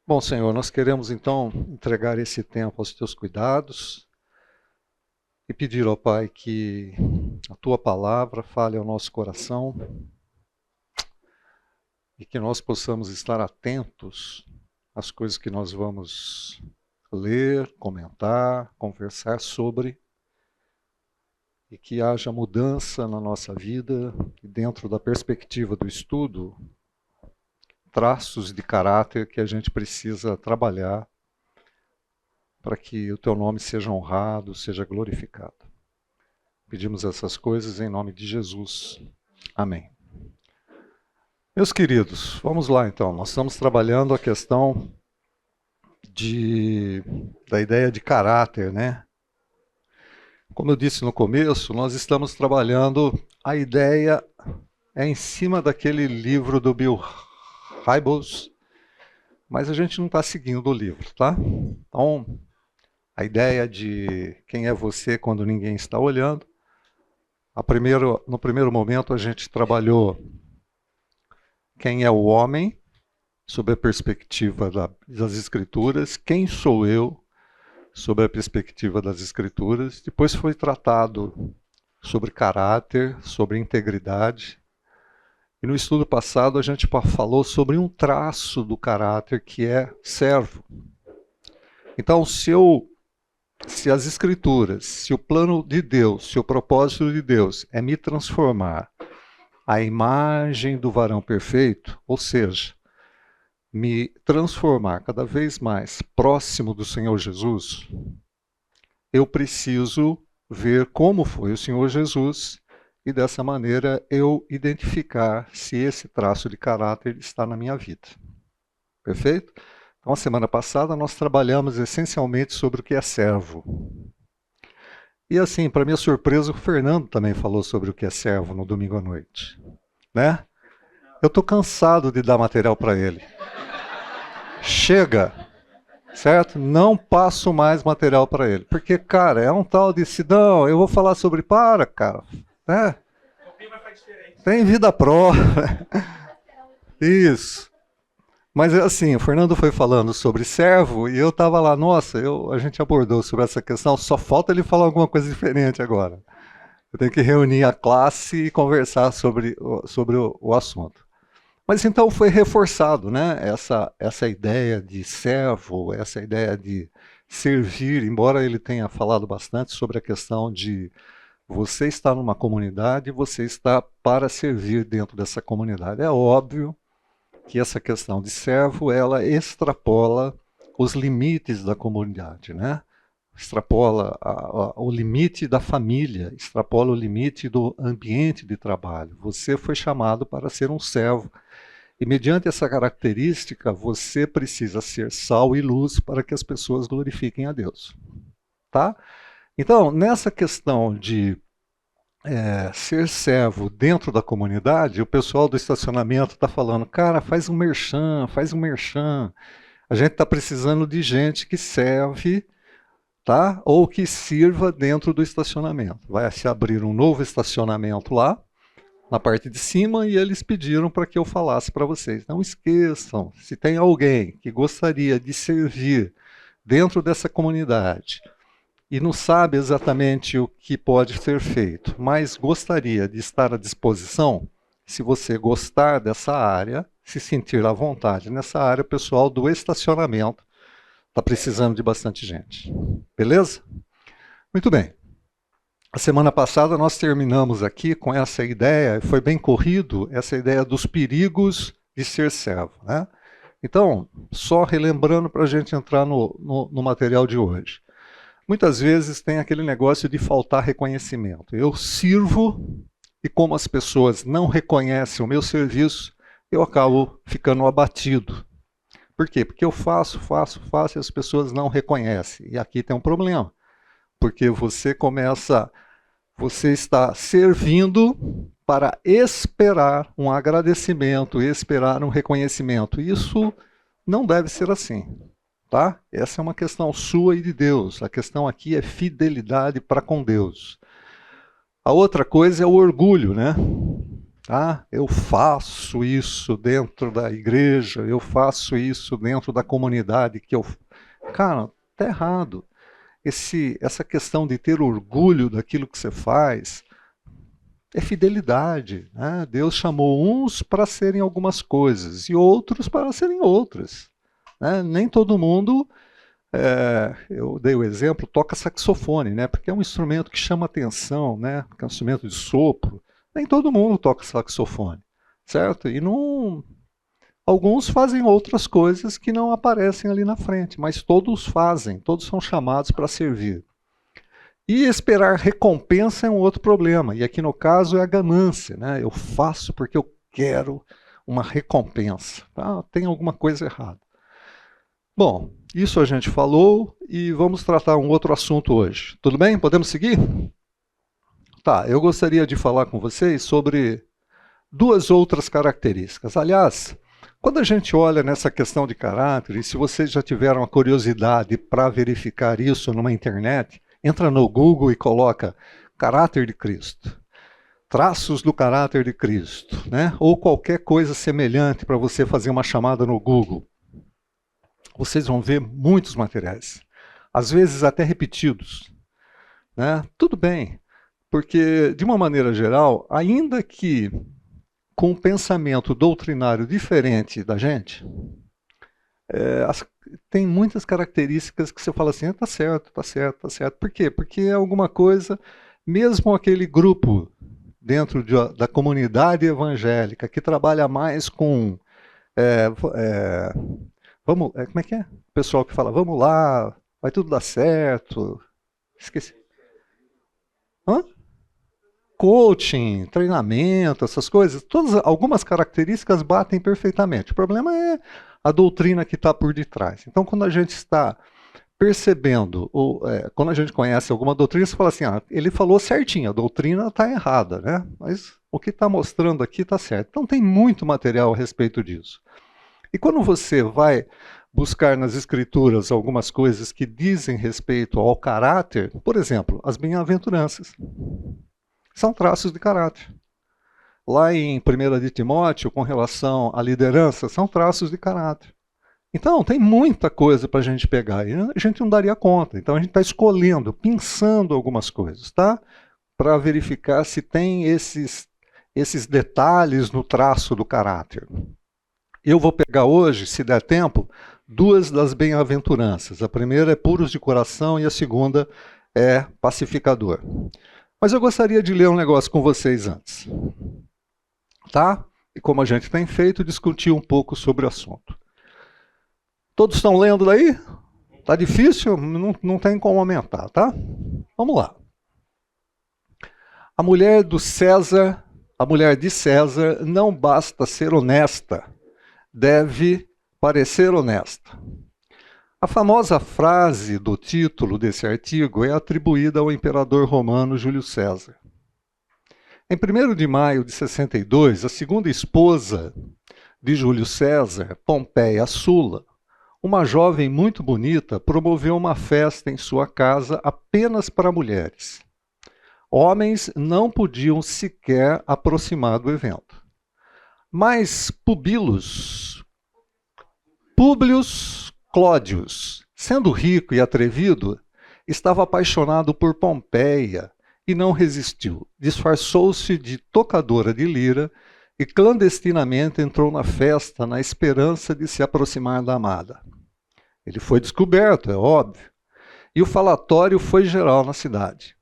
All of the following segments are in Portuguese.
Bom, Senhor, nós queremos então entregar esse tempo aos teus cuidados e pedir ao Pai que a tua palavra fale ao nosso coração e que nós possamos estar atentos às coisas que nós vamos ler, comentar, conversar sobre e que haja mudança na nossa vida e dentro da perspectiva do estudo, traços de caráter que a gente precisa trabalhar para que o teu nome seja honrado, seja glorificado. Pedimos essas coisas em nome de Jesus. Amém. Meus queridos, vamos lá então. Nós estamos trabalhando a questão da ideia de caráter, né? Como eu disse no começo, nós estamos trabalhando a ideia em cima daquele livro do Bill Hybels, mas a gente não está seguindo o livro, tá? Então, a ideia de quem é você quando ninguém está olhando. No primeiro momento, a gente trabalhou quem é o homem, sob a perspectiva das Escrituras, quem sou eu, sob a perspectiva das Escrituras. Depois foi tratado sobre caráter, sobre integridade. E no estudo passado, a gente falou sobre um traço do caráter que é servo. Então, se as Escrituras, se o plano de Deus, se o propósito de Deus é me transformar à imagem do varão perfeito, ou seja, me transformar cada vez mais próximo do Senhor Jesus, eu preciso ver como foi o Senhor Jesus e dessa maneira eu identificar se esse traço de caráter está na minha vida. Perfeito? Então, a semana passada nós trabalhamos essencialmente sobre o que é servo. E assim, para minha surpresa, o Fernando também falou sobre o que é servo no domingo à noite. Né? Eu estou cansado de dar material para ele. Chega, certo? Não passo mais material para ele. Porque, cara, é um tal de Sidão, eu vou falar sobre... Para, cara. Né? Tem vida própria. Isso. Mas assim, o Fernando foi falando sobre servo e eu estava lá, nossa, a gente abordou sobre essa questão, só falta ele falar alguma coisa diferente agora. Eu tenho que reunir a classe e conversar sobre o assunto. Mas então foi reforçado, né? Essa ideia de servo, essa ideia de servir, embora ele tenha falado bastante sobre a questão de você estar numa comunidade, você está para servir dentro dessa comunidade. É óbvio que essa questão de servo, ela extrapola os limites da comunidade, né? Extrapola o limite da família, extrapola o limite do ambiente de trabalho. Você foi chamado para ser um servo. E mediante essa característica, você precisa ser sal e luz para que as pessoas glorifiquem a Deus. Tá? Então, nessa questão de ser servo dentro da comunidade, o pessoal do estacionamento está falando, cara, faz um merchan, faz um merchan. A gente está precisando de gente que serve, tá? Ou que sirva dentro do estacionamento. Vai se abrir um novo estacionamento lá, na parte de cima, e eles pediram para que eu falasse para vocês. Não esqueçam, se tem alguém que gostaria de servir dentro dessa comunidade e não sabe exatamente o que pode ser feito, mas gostaria de estar à disposição, se você gostar dessa área, se sentir à vontade nessa área, o pessoal do estacionamento está precisando de bastante gente. Beleza? Muito bem. A semana passada nós terminamos aqui com essa ideia, foi bem corrido, essa ideia dos perigos de ser servo, né? Então, só relembrando para a gente entrar no material de hoje. Muitas vezes tem aquele negócio de faltar reconhecimento. Eu sirvo e como as pessoas não reconhecem o meu serviço, eu acabo ficando abatido. Por quê? Porque eu faço e as pessoas não reconhecem. E aqui tem um problema. Porque você está servindo para esperar um agradecimento, esperar um reconhecimento. Isso não deve ser assim. Tá? Essa é uma questão sua e de Deus. A questão aqui é fidelidade para com Deus. A outra coisa é o orgulho, né? Tá? Eu faço isso dentro da igreja, eu faço isso dentro da comunidade que eu. Cara, tá errado. Essa questão de ter orgulho daquilo que você faz é fidelidade. Né? Deus chamou uns para serem algumas coisas e outros para serem outras. Né? Nem todo mundo, eu dei o exemplo, toca saxofone, né? Porque é um instrumento que chama atenção, né? Que é um instrumento de sopro. Nem todo mundo toca saxofone, certo? E não, alguns fazem outras coisas que não aparecem ali na frente, mas todos fazem, todos são chamados para servir. E esperar recompensa é um outro problema, e aqui no caso é a ganância, né? Eu faço porque eu quero uma recompensa. Tá? Tem alguma coisa errada. Bom, isso a gente falou e vamos tratar um outro assunto hoje. Tudo bem? Podemos seguir? Tá, eu gostaria de falar com vocês sobre duas outras características. Aliás, quando a gente olha nessa questão de caráter, e se vocês já tiveram a curiosidade para verificar isso numa internet, entra no Google e coloca caráter de Cristo, traços do caráter de Cristo, né? Ou qualquer coisa semelhante para você fazer uma chamada no Google. Vocês vão ver muitos materiais, às vezes até repetidos. Né? Tudo bem, porque de uma maneira geral, ainda que com um pensamento doutrinário diferente da gente, tem muitas características que você fala assim, tá certo, tá certo, tá certo. Por quê? Porque é alguma coisa, mesmo aquele grupo dentro da comunidade evangélica que trabalha mais com como é que é? O pessoal que fala, vamos lá, vai tudo dar certo. Esqueci. Hã? Coaching, treinamento, essas coisas, algumas características batem perfeitamente. O problema é a doutrina que está por detrás. Então, quando a gente está percebendo, quando a gente conhece alguma doutrina, você fala assim, ele falou certinho, a doutrina está errada, né? Mas o que está mostrando aqui está certo. Então, tem muito material a respeito disso. E quando você vai buscar nas escrituras algumas coisas que dizem respeito ao caráter, por exemplo, as bem-aventuranças, são traços de caráter. Lá em 1 de Timóteo, com relação à liderança, são traços de caráter. Então, tem muita coisa para a gente pegar e a gente não daria conta. Então, a gente está escolhendo, pensando algumas coisas, tá? Para verificar se tem esses detalhes no traço do caráter. Eu vou pegar hoje, se der tempo, duas das bem-aventuranças. A primeira é puros de coração e a segunda é pacificador. Mas eu gostaria de ler um negócio com vocês antes. Tá? E como a gente tem feito, discutir um pouco sobre o assunto. Todos estão lendo daí? Tá difícil? Não tem como aumentar, tá? Vamos lá. A mulher de César não basta ser honesta, deve parecer honesta. A famosa frase do título desse artigo é atribuída ao imperador romano Júlio César. Em 1º de maio de 62, a segunda esposa de Júlio César, Pompeia Sula, uma jovem muito bonita, promoveu uma festa em sua casa apenas para mulheres. Homens não podiam sequer aproximar do evento. Mas Publius Clódius, sendo rico e atrevido, estava apaixonado por Pompeia e não resistiu. Disfarçou-se de tocadora de lira e clandestinamente entrou na festa na esperança de se aproximar da amada. Ele foi descoberto, é óbvio, e o falatório foi geral na cidade.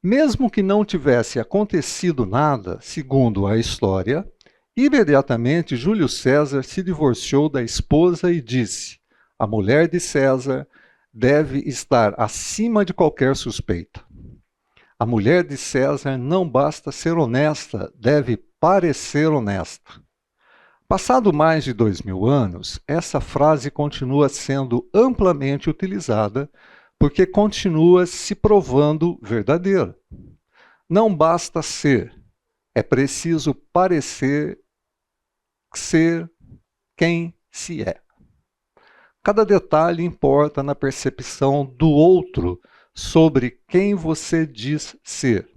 Mesmo que não tivesse acontecido nada, segundo a história, imediatamente Júlio César se divorciou da esposa e disse: a mulher de César deve estar acima de qualquer suspeita. A mulher de César não basta ser honesta, deve parecer honesta. Passado mais de 2000 anos, essa frase continua sendo amplamente utilizada porque continua se provando verdadeira. Não basta ser, é preciso parecer ser quem se é. Cada detalhe importa na percepção do outro sobre quem você diz ser.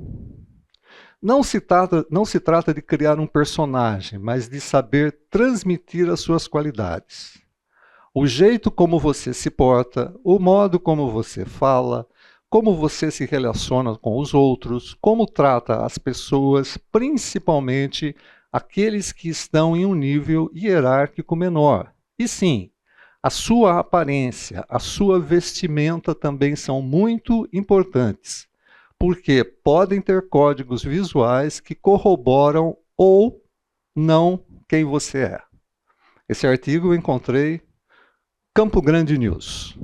Não se trata de criar um personagem, mas de saber transmitir as suas qualidades. O jeito como você se porta, o modo como você fala, como você se relaciona com os outros, como trata as pessoas, principalmente aqueles que estão em um nível hierárquico menor. E sim, a sua aparência, a sua vestimenta também são muito importantes, porque podem ter códigos visuais que corroboram ou não quem você é. Esse artigo eu encontrei Campo Grande News.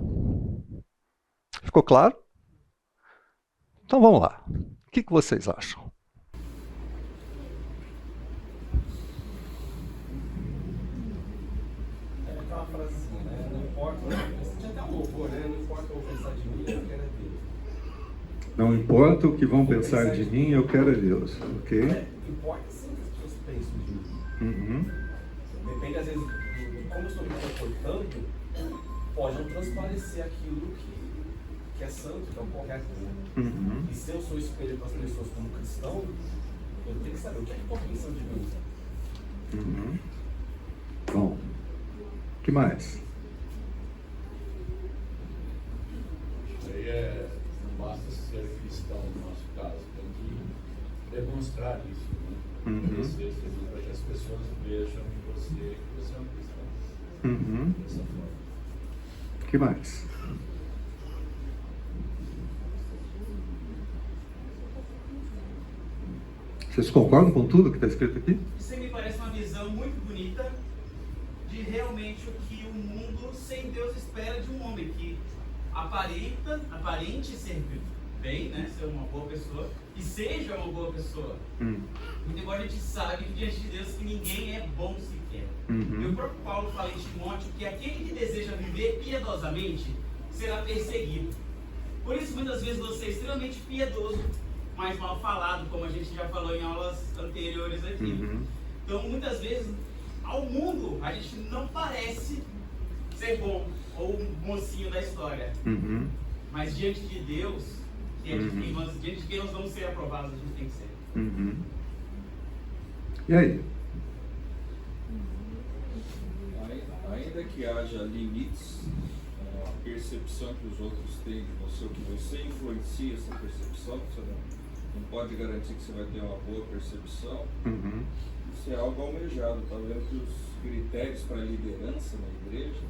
Ficou claro? Então vamos lá. O que vocês acham? É aquela frase assim, né? Não importa, tinha até um louvor, né? Não importa o que pensar de mim, eu quero é Deus. Não importa o que vão pensar de mim, eu quero é Deus. Ok? Importa sim o que as pessoas pensam de mim. Uhum. Depende, às vezes, de como eu estou me comportando, pode não transparecer aquilo que é santo, que é o correto. Uhum. E se eu sou espelho para as pessoas como cristão, eu tenho que saber o que é que estão pensando de mim. Uhum. Bom, o que mais? Aí não basta ser cristão no nosso caso, tem que demonstrar isso, né? Oferecer Jesus para que as pessoas vejam em você que você é um cristão. Dessa forma. O que mais? Vocês concordam com tudo que está escrito aqui? Isso me parece uma visão muito bonita de realmente o que o mundo sem Deus espera de um homem, que aparente ser bem, né, ser uma boa pessoa, e seja uma boa pessoa. Muito embora a gente sabe que diante de Deus que ninguém é bom sequer. E o próprio Paulo fala em Timóteo que aquele que deseja viver piedosamente será perseguido. Por isso muitas vezes você é extremamente piedoso, mais mal falado, como a gente já falou em aulas anteriores aqui. Então, muitas vezes, ao mundo, a gente não parece ser bom, ou um mocinho da história. Mas diante de Deus, diante de quem nós vamos ser aprovados, a gente tem que ser. E aí? Ainda que haja limites, a percepção que os outros têm de você, o que você influencia essa percepção, você não pode garantir que você vai ter uma boa percepção. Isso é algo almejado. Está vendo que os critérios para liderança na igreja,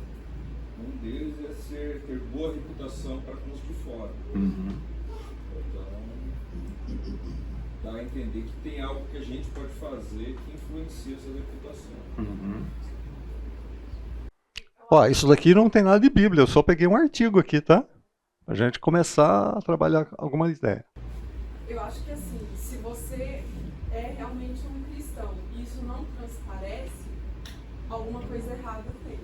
um deles é ter boa reputação para com os de fora. Então, dá a entender que tem algo que a gente pode fazer que influencia essa reputação. Ó, isso daqui não tem nada de Bíblia, eu só peguei um artigo aqui, tá? Pra gente começar a trabalhar alguma ideia. Eu acho que assim, se você é realmente um cristão e isso não transparece, alguma coisa errada tem.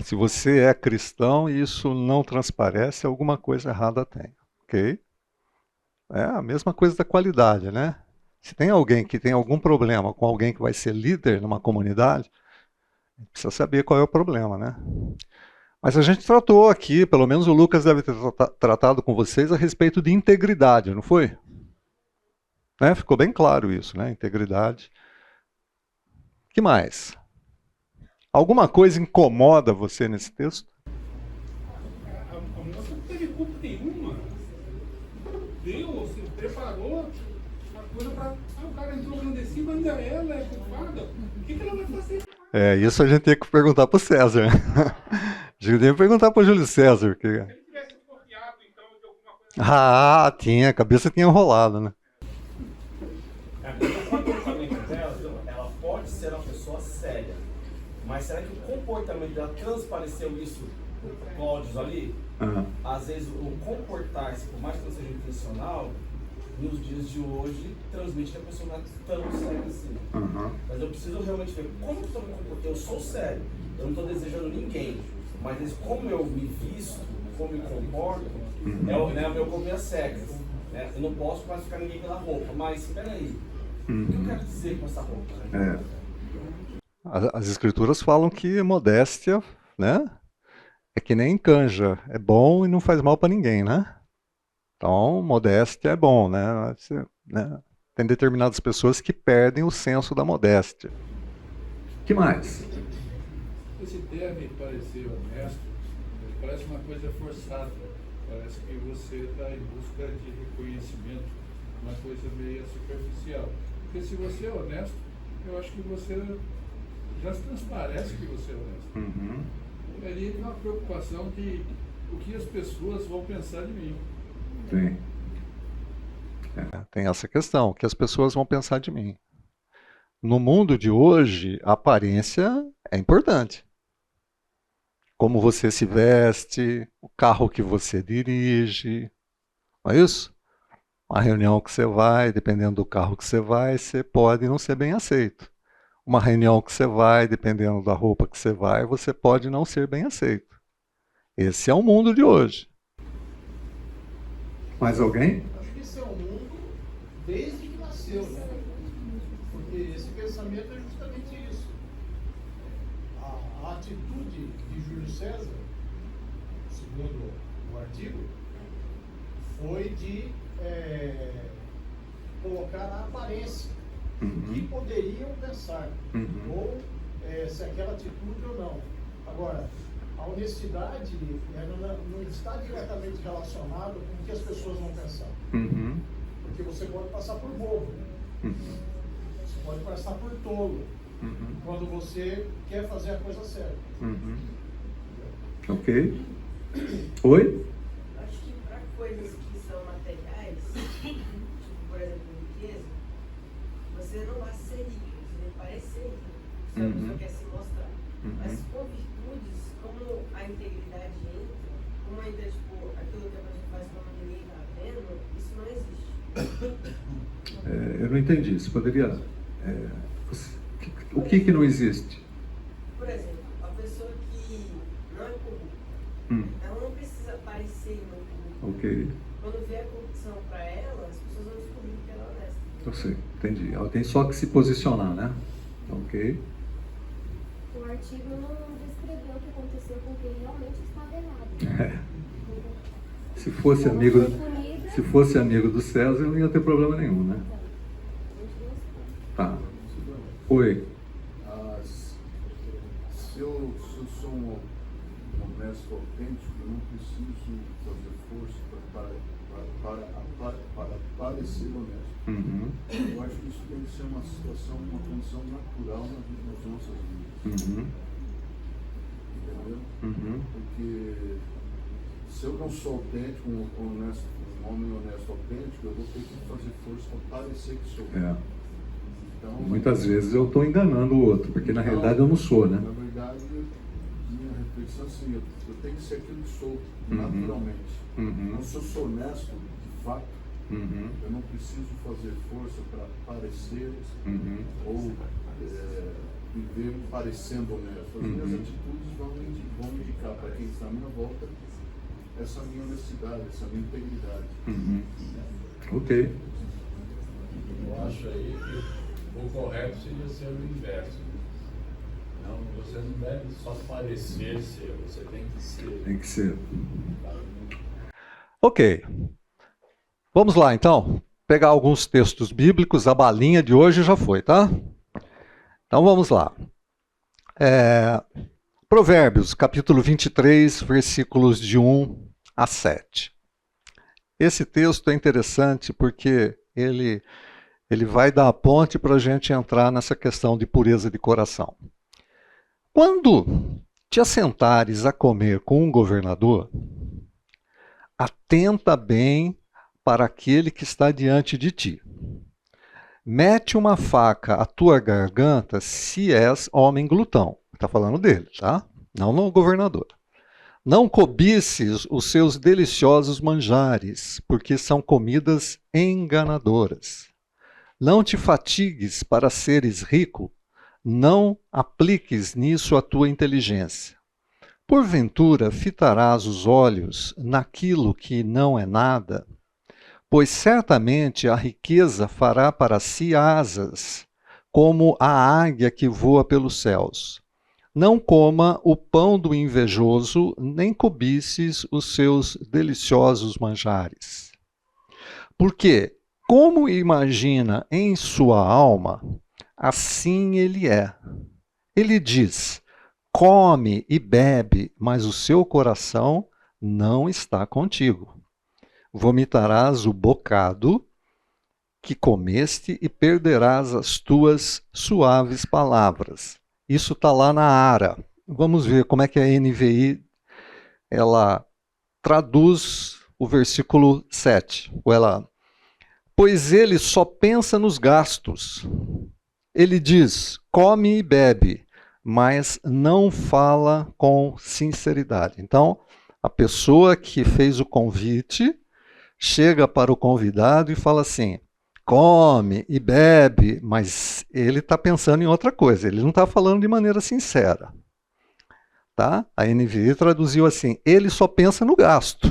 Se você é cristão e isso não transparece, alguma coisa errada tem, ok? É a mesma coisa da qualidade, né? Se tem alguém que tem algum problema com alguém que vai ser líder numa comunidade, precisa saber qual é o problema, né? Mas a gente tratou aqui, pelo menos o Lucas deve ter tratado com vocês a respeito de integridade, não foi? Né? Ficou bem claro isso, né? Integridade. O que mais? Alguma coisa incomoda você nesse texto? A moça não teve culpa nenhuma. Deus se preparou a coisa para. O cara entrou clandestino, ainda ela é culpada. O que ela vai fazer? É, isso a gente tem que perguntar para o César. A gente tem que perguntar para o Júlio César. Se ele tivesse desconfiado, então, de alguma coisa. Ah, tinha, a cabeça tinha enrolado, né? O comportamento dela, ela pode ser uma pessoa séria, mas será que o comportamento dela transpareceu isso no Cláudio ali? Às vezes o comportar-se, por mais que não seja intencional, nos dias de hoje transmite que a pessoa não é tão séria assim. Mas eu preciso realmente ver como eu estou me comportando. Eu sou sério, eu não estou desejando ninguém, mas como eu me visto, como me comporto, é o meu comer às cegas. Né? Eu não posso classificar ninguém pela roupa, mas espera aí. O que eu quero dizer com essa roupa? Né? As escrituras falam que modéstia, né, é que nem canja, é bom e não faz mal para ninguém, né? Então, modéstia é bom, né? Tem determinadas pessoas que perdem o senso da modéstia. Que mais? Esse deve parecer honesto, parece uma coisa forçada. Parece que você está em busca de reconhecimento, uma coisa meio superficial. Porque se você é honesto, eu acho que você já se transparece que você é honesto. Uhum. E ali tem uma preocupação de o que as pessoas vão pensar de mim. Tem. Tem essa questão, o que as pessoas vão pensar de mim. No mundo de hoje, a aparência é importante. Como você se veste, o carro que você dirige, não é isso? Uma reunião que você vai, dependendo do carro que você pode não ser bem aceito. Uma reunião que você vai, dependendo da roupa que você pode não ser bem aceito. Esse é o mundo de hoje. Mais alguém? Acho que esse é um mundo desde que nasceu, né? Porque esse pensamento é justamente isso. A atitude de Júlio César, segundo o artigo, foi de colocar a aparência, o que poderiam pensar, ou se aquela atitude ou não. Agora, a honestidade não está diretamente relacionada com o que as pessoas vão pensar. Porque você pode passar por bobo, você pode passar por tolo, quando você quer fazer a coisa certa. Ok. Oi? Acho que para coisas que são materiais, tipo, por exemplo, riqueza, você não vai ser rico, você vai parecer rico, se a pessoa quer se mostrar. Mas com virtudes, como a integridade entra, como entra, tipo, aquilo que a pessoa faz quando ninguém está vendo, isso não existe. Eu não entendi. Você poderia... o que não existe? Por exemplo, a pessoa que não é corrupta, ela não precisa parecer muito corrupta. Ok. Quando vê a corrupção para ela, as pessoas vão descobrir que ela é honesta. Eu sei, entendi. Ela tem só que se posicionar, né? Ok. O artigo não descreveu o que aconteceu com quem realmente estava errado. Se fosse amigo do César, não ia ter problema nenhum, né? Tá. Oi. Se eu sou um honesto autêntico, eu não preciso fazer força para parecer honesto. Eu acho que isso tem que ser uma situação, uma condição natural nas nossas vidas. Entendeu? Porque se eu não sou autêntico, um homem honesto autêntico, eu vou ter que fazer força para parecer que sou. Então, muitas vezes eu estou enganando o outro, porque na realidade eu não sou, né? Na verdade, minha reflexão é assim, eu tenho que ser aquilo que sou, naturalmente. Então, se eu sou honesto, de fato, eu não preciso fazer força para parecer ou viver parecendo honesto. As minhas atitudes vão indicar para quem está à minha volta essa minha honestidade, essa minha integridade. Ok. Eu acho aí que o correto seria ser o inverso. Não, você não deve só parecer ser, você tem que ser. Tem que ser. Ok. Vamos lá, então. Pegar alguns textos bíblicos. A balinha de hoje já foi, tá? Então vamos lá. Provérbios, capítulo 23, versículos de 1 a 7. Esse texto é interessante porque ele vai dar a ponte para a gente entrar nessa questão de pureza de coração. Quando te assentares a comer com um governador, atenta bem para aquele que está diante de ti. Mete uma faca à tua garganta se és homem glutão. Está falando dele, tá? Não no governador. Não cobices os seus deliciosos manjares, porque são comidas enganadoras. Não te fatigues para seres rico, não apliques nisso a tua inteligência. Porventura fitarás os olhos naquilo que não é nada, pois certamente a riqueza fará para si asas, como a águia que voa pelos céus. Não coma o pão do invejoso, nem cobices os seus deliciosos manjares. Porque Como imagina em sua alma, assim ele é. Ele diz: come e bebe, mas o seu coração não está contigo. Vomitarás o bocado que comeste e perderás as tuas suaves palavras. Isso está lá na Ara. Vamos ver como é que a NVI ela traduz o versículo 7. Pois ele só pensa nos gastos. Ele diz: come e bebe, mas não fala com sinceridade. Então, a pessoa que fez o convite chega para o convidado e fala assim: come e bebe, mas ele está pensando em outra coisa, ele não está falando de maneira sincera. Tá? A NVI traduziu assim: ele só pensa no gasto.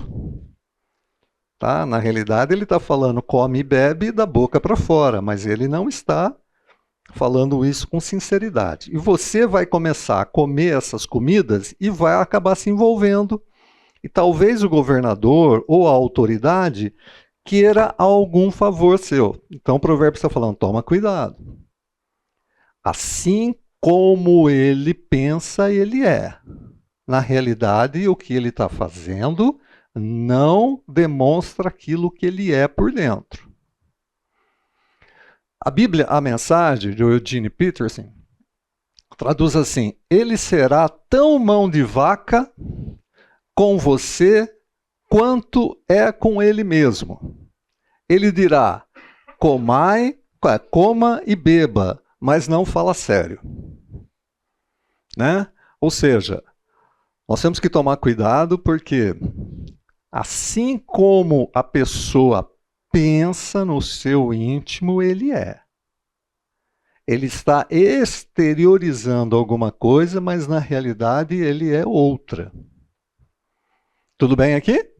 Tá? Na realidade, ele está falando come e bebe da boca para fora, mas ele não está falando isso com sinceridade. E você vai começar a comer essas comidas e vai acabar se envolvendo. E talvez o governador ou a autoridade queira algum favor seu. Então o provérbio está falando: toma cuidado. Assim como ele pensa, ele é. Na realidade, o que ele está fazendo não demonstra aquilo que ele é por dentro. A Bíblia, a mensagem de Eugene Peterson, traduz assim: ele será tão mão de vaca com você quanto é com ele mesmo. Ele dirá: coma e beba, mas não fala sério. Né? Ou seja, nós temos que tomar cuidado porque assim como a pessoa pensa no seu íntimo, ele é. Ele está exteriorizando alguma coisa, mas na realidade ele é outra. Tudo bem aqui?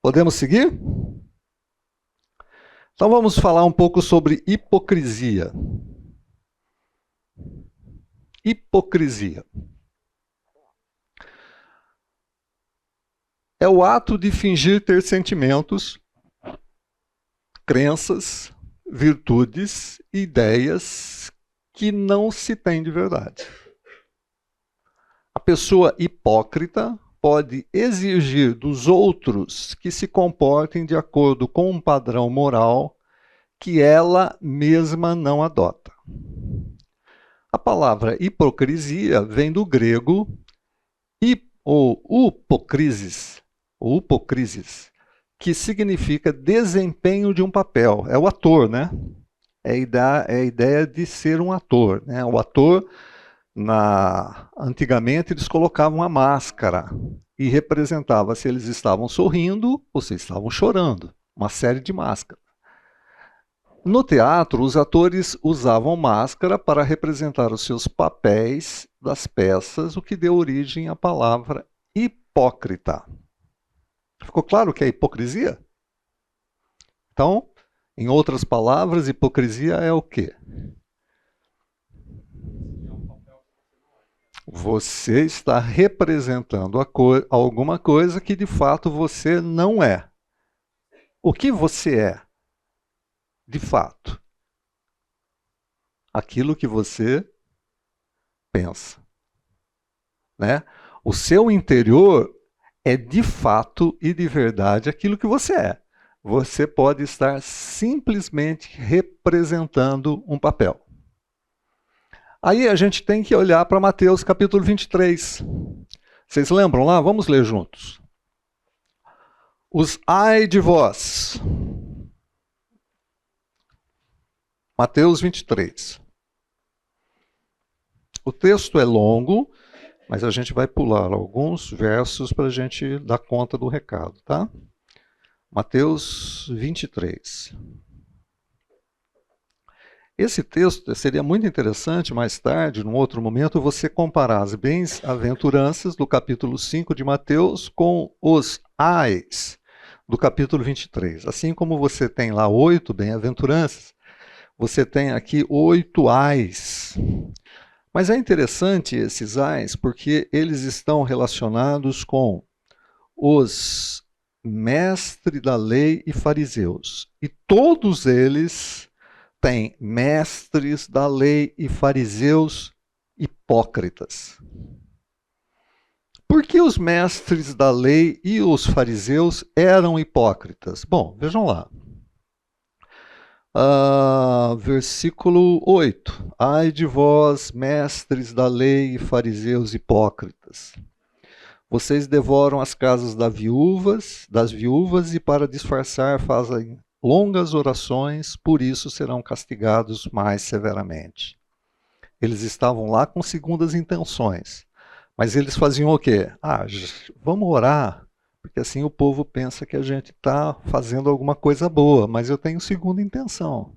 Podemos seguir? Então vamos falar um pouco sobre hipocrisia. Hipocrisia é o ato de fingir ter sentimentos, crenças, virtudes, ideias que não se tem de verdade. A pessoa hipócrita pode exigir dos outros que se comportem de acordo com um padrão moral que ela mesma não adota. A palavra hipocrisia vem do grego upokrisis, que significa desempenho de um papel. É o ator, né? É a ideia de ser um ator. Né? O ator, antigamente, eles colocavam uma máscara e representava se eles estavam sorrindo ou se estavam chorando. Uma série de máscaras. No teatro, os atores usavam máscara para representar os seus papéis das peças, o que deu origem à palavra hipócrita. Ficou claro o que é hipocrisia? Então, em outras palavras, hipocrisia é o quê? Você está representando alguma coisa que de fato você não é. O que você é, de fato? Aquilo que você pensa. Né? O seu interior é de fato e de verdade aquilo que você é. Você pode estar simplesmente representando um papel. Aí a gente tem que olhar para Mateus capítulo 23. Vocês lembram lá? Vamos ler juntos. Os ai de vós. Mateus 23. O texto é longo, mas a gente vai pular alguns versos para a gente dar conta do recado, tá? Mateus 23. Esse texto seria muito interessante, mais tarde, num outro momento, você comparar as bem-aventuranças do capítulo 5 de Mateus com os ais do capítulo 23. Assim como você tem lá 8 bem-aventuranças, você tem aqui 8 ais. Mas é interessante esses ais porque eles estão relacionados com os mestre da lei e fariseus. E todos eles têm mestres da lei e fariseus hipócritas. Por que os mestres da lei e os fariseus eram hipócritas? Bom, vejam lá. Versículo 8. Ai de vós, mestres da lei e fariseus hipócritas. Vocês devoram as casas das viúvas e para disfarçar fazem longas orações, por isso serão castigados mais severamente. Eles estavam lá com segundas intenções. Mas eles faziam o quê? Vamos orar, porque assim o povo pensa que a gente está fazendo alguma coisa boa, mas eu tenho segunda intenção,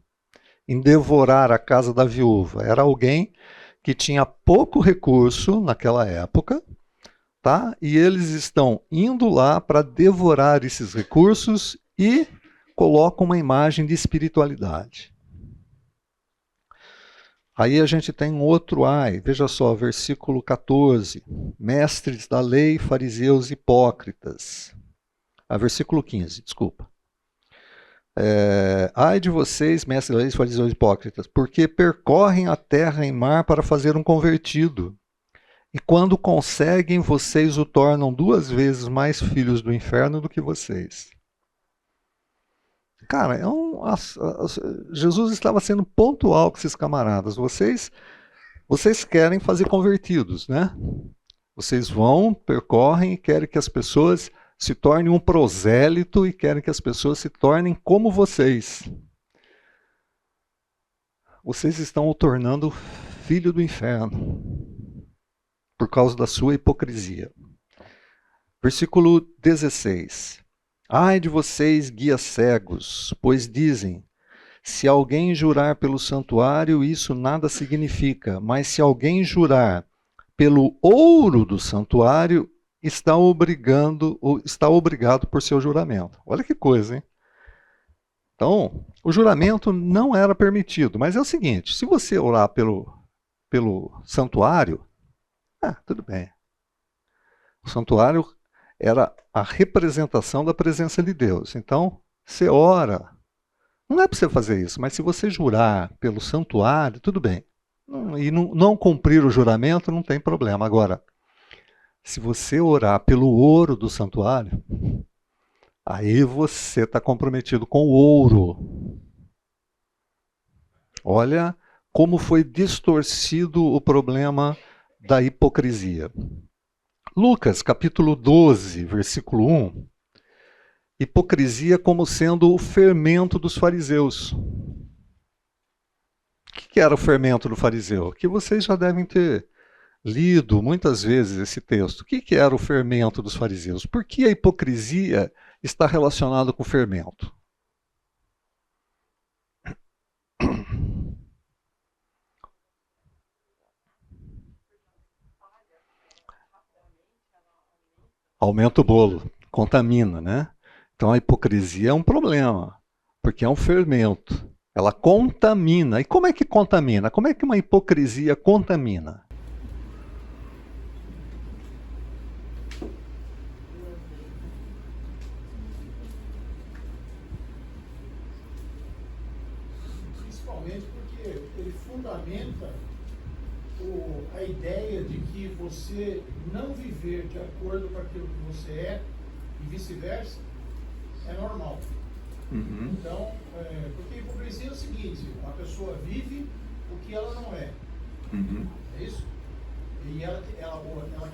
em devorar a casa da viúva. Era alguém que tinha pouco recurso naquela época, tá? E eles estão indo lá para devorar esses recursos e colocam uma imagem de espiritualidade. Aí a gente tem um outro ai, veja só, versículo 14. Mestres da lei, fariseus hipócritas. Versículo 15, desculpa. Ai de vocês, mestres da lei, fariseus hipócritas, porque percorrem a terra e mar para fazer um convertido. E quando conseguem, vocês o tornam 2 vezes mais filhos do inferno do que vocês. Cara, Jesus estava sendo pontual com esses camaradas. Vocês querem fazer convertidos, né? Vocês vão, percorrem e querem que as pessoas se tornem um prosélito e querem que as pessoas se tornem como vocês. Vocês estão o tornando filho do inferno por causa da sua hipocrisia. Versículo 16. Ai de vocês, guias cegos, pois dizem, se alguém jurar pelo santuário, isso nada significa, mas se alguém jurar pelo ouro do santuário, está obrigado por seu juramento. Olha que coisa, hein? Então, o juramento não era permitido, mas é o seguinte, se você orar pelo santuário, tudo bem. O santuário era a representação da presença de Deus. Então, você ora. Não é para você fazer isso, mas se você jurar pelo santuário, tudo bem. E não cumprir o juramento, não tem problema. Agora, se você orar pelo ouro do santuário, aí você está comprometido com o ouro. Olha como foi distorcido o problema da hipocrisia. Lucas, capítulo 12, versículo 1. Hipocrisia como sendo o fermento dos fariseus. O que era o fermento do fariseu? Que vocês já devem ter lido muitas vezes esse texto. O que era o fermento dos fariseus? Por que a hipocrisia está relacionada com o fermento? Aumenta o bolo, contamina, né? Então a hipocrisia é um problema, porque é um fermento. Ela contamina. E como é que contamina? Como é que uma hipocrisia contamina? Principalmente porque ele fundamenta a ideia de que você não viver de acordo com aquilo que você é e vice-versa é normal. Uhum. Então, porque a hipocrisia é o seguinte, a pessoa vive o que ela não é. Uhum. É isso? E ela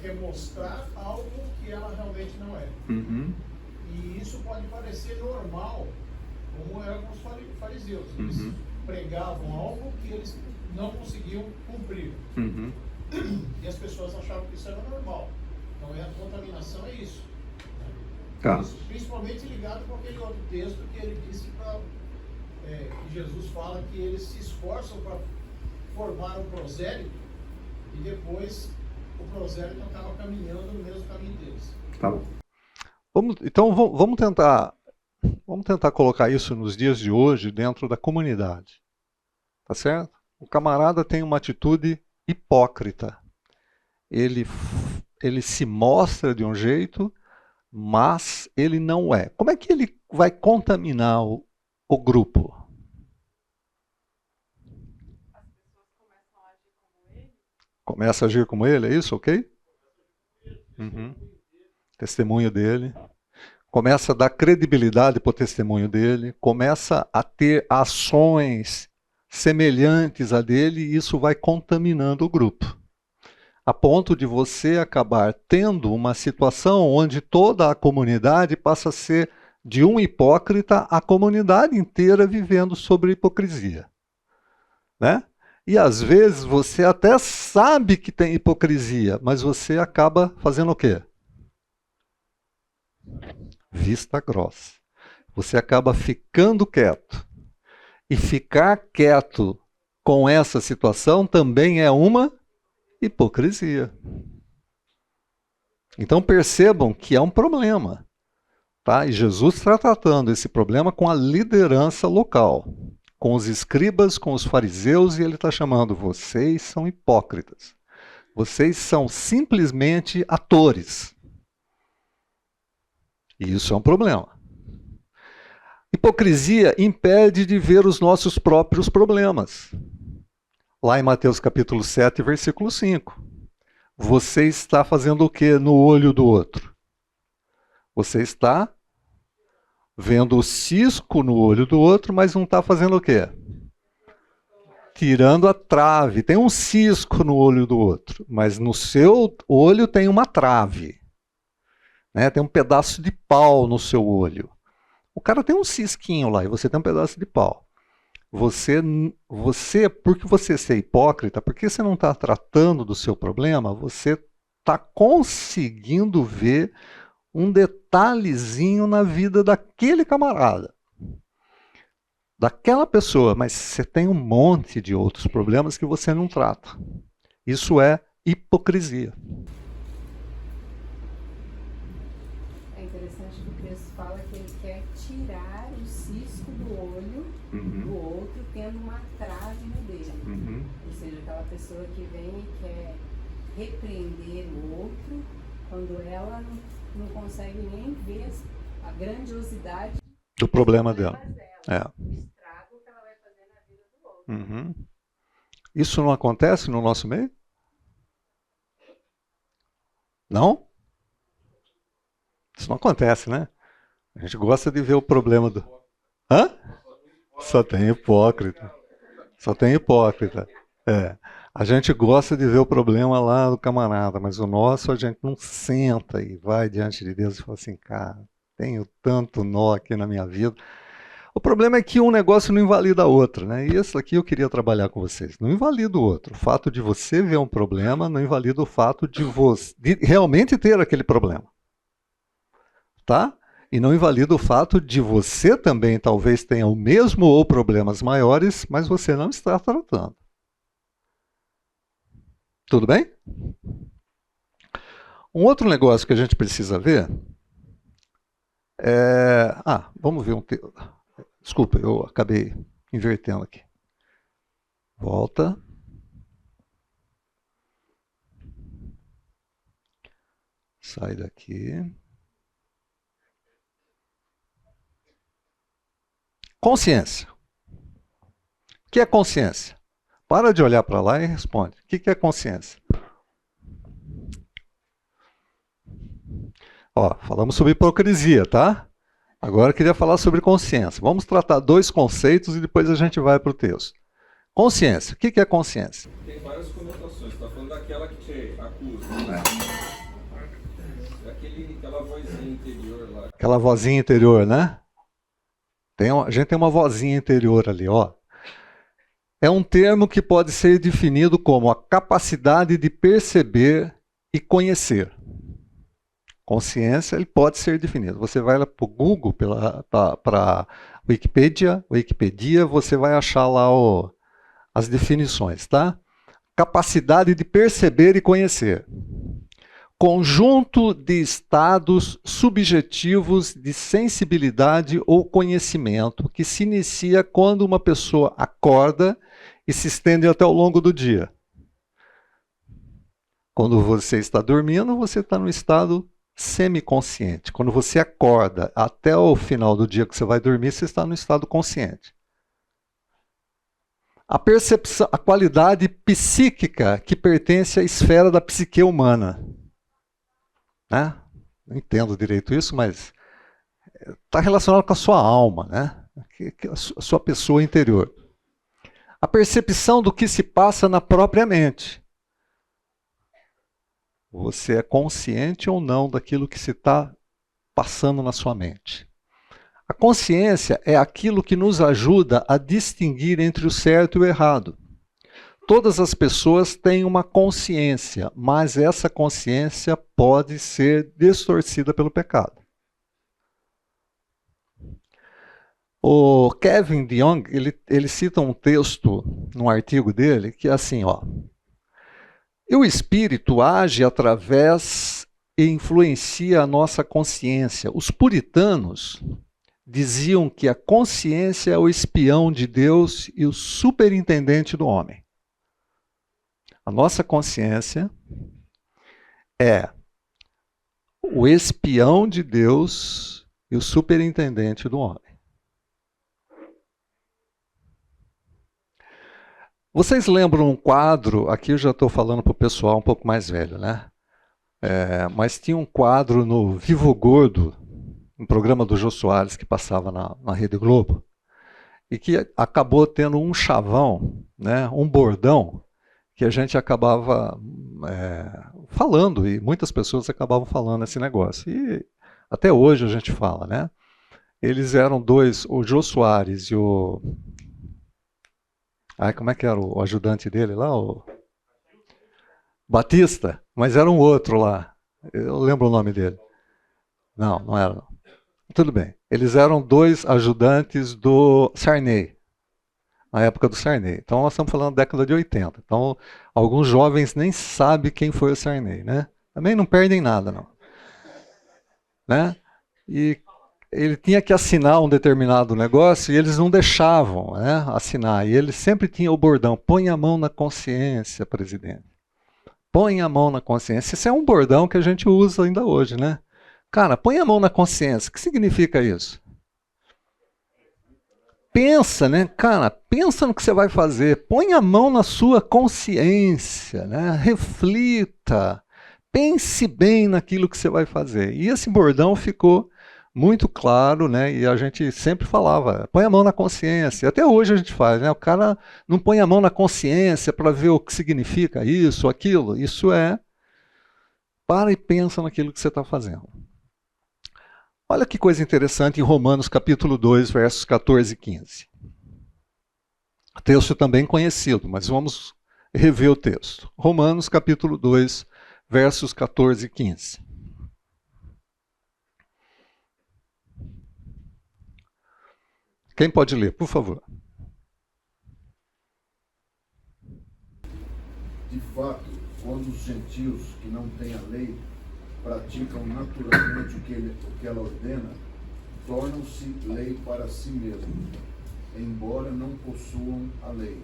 quer mostrar algo que ela realmente não é. Uhum. E isso pode parecer normal, como era com os fariseus. Eles pregavam algo que eles não conseguiam cumprir. Uhum. E as pessoas achavam que isso era normal. Então a contaminação é isso. Tá. Isso principalmente ligado com aquele outro texto que ele disse que Jesus fala que eles se esforçam para formar um prosélito e depois o prosélito acaba caminhando no mesmo caminho deles. Tá bom. Vamos tentar colocar isso nos dias de hoje dentro da comunidade. Tá certo? O camarada tem uma atitude hipócrita. Ele se mostra de um jeito, mas ele não é. Como é que ele vai contaminar o grupo? Começa a agir como ele, é isso, ok? Uhum. Testemunho dele. Começa a dar credibilidade para o testemunho dele. Começa a ter ações semelhantes a dele e isso vai contaminando o grupo. A ponto de você acabar tendo uma situação onde toda a comunidade passa a ser de um hipócrita, a comunidade inteira vivendo sobre hipocrisia. Né? E às vezes você até sabe que tem hipocrisia, mas você acaba fazendo o quê? Vista grossa. Você acaba ficando quieto. E ficar quieto com essa situação também é uma hipocrisia. Então percebam que é um problema. Tá? E Jesus está tratando esse problema com a liderança local. Com os escribas, com os fariseus, e ele está chamando, vocês são hipócritas. Vocês são simplesmente atores. E isso é um problema. Hipocrisia impede de ver os nossos próprios problemas. Lá em Mateus capítulo 7, versículo 5. Você está fazendo o que no olho do outro? Você está vendo o cisco no olho do outro, mas não está fazendo o quê? Tirando a trave. Tem um cisco no olho do outro, mas no seu olho tem uma trave. Né? Tem um pedaço de pau no seu olho. O cara tem um cisquinho lá e você tem um pedaço de pau. Você, porque você ser hipócrita, porque você não está tratando do seu problema, você está conseguindo ver um detalhezinho na vida daquele camarada, daquela pessoa, mas você tem um monte de outros problemas que você não trata. Isso é hipocrisia. É interessante que o texto fala que ele quer tirar o cisco do olho do outro, tendo uma trave no dele. Ou seja, aquela pessoa que vem e quer repreender o outro, quando ela não consegue nem ver a grandiosidade do problema dela. O estrago que ela vai fazer na vida do outro. Isso não acontece no nosso meio? Não? Isso não acontece, né? A gente gosta de ver o problema do... Hã? Só tem hipócrita. Só tem hipócrita. É. A gente gosta de ver o problema lá do camarada, mas o nosso a gente não senta e vai diante de Deus e fala assim, cara, tenho tanto nó aqui na minha vida. O problema é que um negócio não invalida o outro, né? E isso aqui eu queria trabalhar com vocês. Não invalida o outro. O fato de você ver um problema não invalida o fato de você de realmente ter aquele problema. Tá? E não invalida o fato de você também talvez tenha o mesmo ou problemas maiores, mas você não está tratando. Tudo bem? Um outro negócio que a gente precisa ver é... vamos ver um... Desculpa, eu acabei invertendo aqui. Volta. Sai daqui. Consciência. O que é consciência? Para de olhar para lá e responde. O que é consciência? Falamos sobre hipocrisia, tá? Agora eu queria falar sobre consciência. Vamos tratar dois conceitos e depois a gente vai para o texto. Consciência. O que é consciência? Tem várias conotações. Está falando daquela que te acusa. Aquela vozinha interior lá. Aquela vozinha interior, né? A gente tem uma vozinha interior ali, ó. É um termo que pode ser definido como a capacidade de perceber e conhecer. Consciência, ele pode ser definido. Você vai lá para o Google, para a Wikipedia, você vai achar lá as definições, tá? Capacidade de perceber e conhecer. Conjunto de estados subjetivos de sensibilidade ou conhecimento que se inicia quando uma pessoa acorda e se estende até ao longo do dia. Quando você está dormindo, você está no estado semiconsciente. Quando você acorda até o final do dia que você vai dormir, você está no estado consciente. A percepção, a qualidade psíquica que pertence à esfera da psique humana. Né? Não entendo direito isso, mas está relacionado com a sua alma, né? A sua pessoa interior. A percepção do que se passa na própria mente. Você é consciente ou não daquilo que se está passando na sua mente. A consciência é aquilo que nos ajuda a distinguir entre o certo e o errado. Todas as pessoas têm uma consciência, mas essa consciência pode ser distorcida pelo pecado. O Kevin DeYoung, ele cita um texto num artigo dele que é assim, ó. E o espírito age através e influencia a nossa consciência. Os puritanos diziam que a consciência é o espião de Deus e o superintendente do homem. A nossa consciência é o espião de Deus e o superintendente do homem. Vocês lembram um quadro, aqui eu já estou falando para o pessoal um pouco mais velho, né? Mas tinha um quadro no Vivo Gordo, um programa do Jô Soares que passava na Rede Globo, e que acabou tendo um chavão, né, um bordão, que a gente acabava falando, e muitas pessoas acabavam falando esse negócio. E até hoje a gente fala, né? Eles eram dois, o Jô Soares e o... como é que era o ajudante dele lá? O Batista, mas era um outro lá. Eu lembro o nome dele. Não, não era. Tudo bem. Eles eram dois ajudantes do Sarney, na época do Sarney. Então nós estamos falando da década de 80. Então alguns jovens nem sabem quem foi o Sarney, né? Também não perdem nada, não. Né? E ele tinha que assinar um determinado negócio e eles não deixavam, né, assinar. E ele sempre tinha o bordão, põe a mão na consciência, presidente. Põe a mão na consciência. Esse é um bordão que a gente usa ainda hoje, né? Cara, põe a mão na consciência. O que significa isso? Pensa, né? Cara, pensa no que você vai fazer. Põe a mão na sua consciência, né? Reflita. Pense bem naquilo que você vai fazer. E esse bordão ficou muito claro, né? E a gente sempre falava, põe a mão na consciência. Até hoje a gente faz, né? O cara não põe a mão na consciência para ver o que significa isso, aquilo. Isso para e pensa naquilo que você está fazendo. Olha que coisa interessante em Romanos capítulo 2, versos 14 e 15. Texto também conhecido, mas vamos rever o texto. Romanos capítulo 2, versos 14 e 15. Quem pode ler, por favor? De fato, quando os gentios que não têm a lei praticam naturalmente o que ela ordena, tornam-se lei para si mesmos, embora não possuam a lei,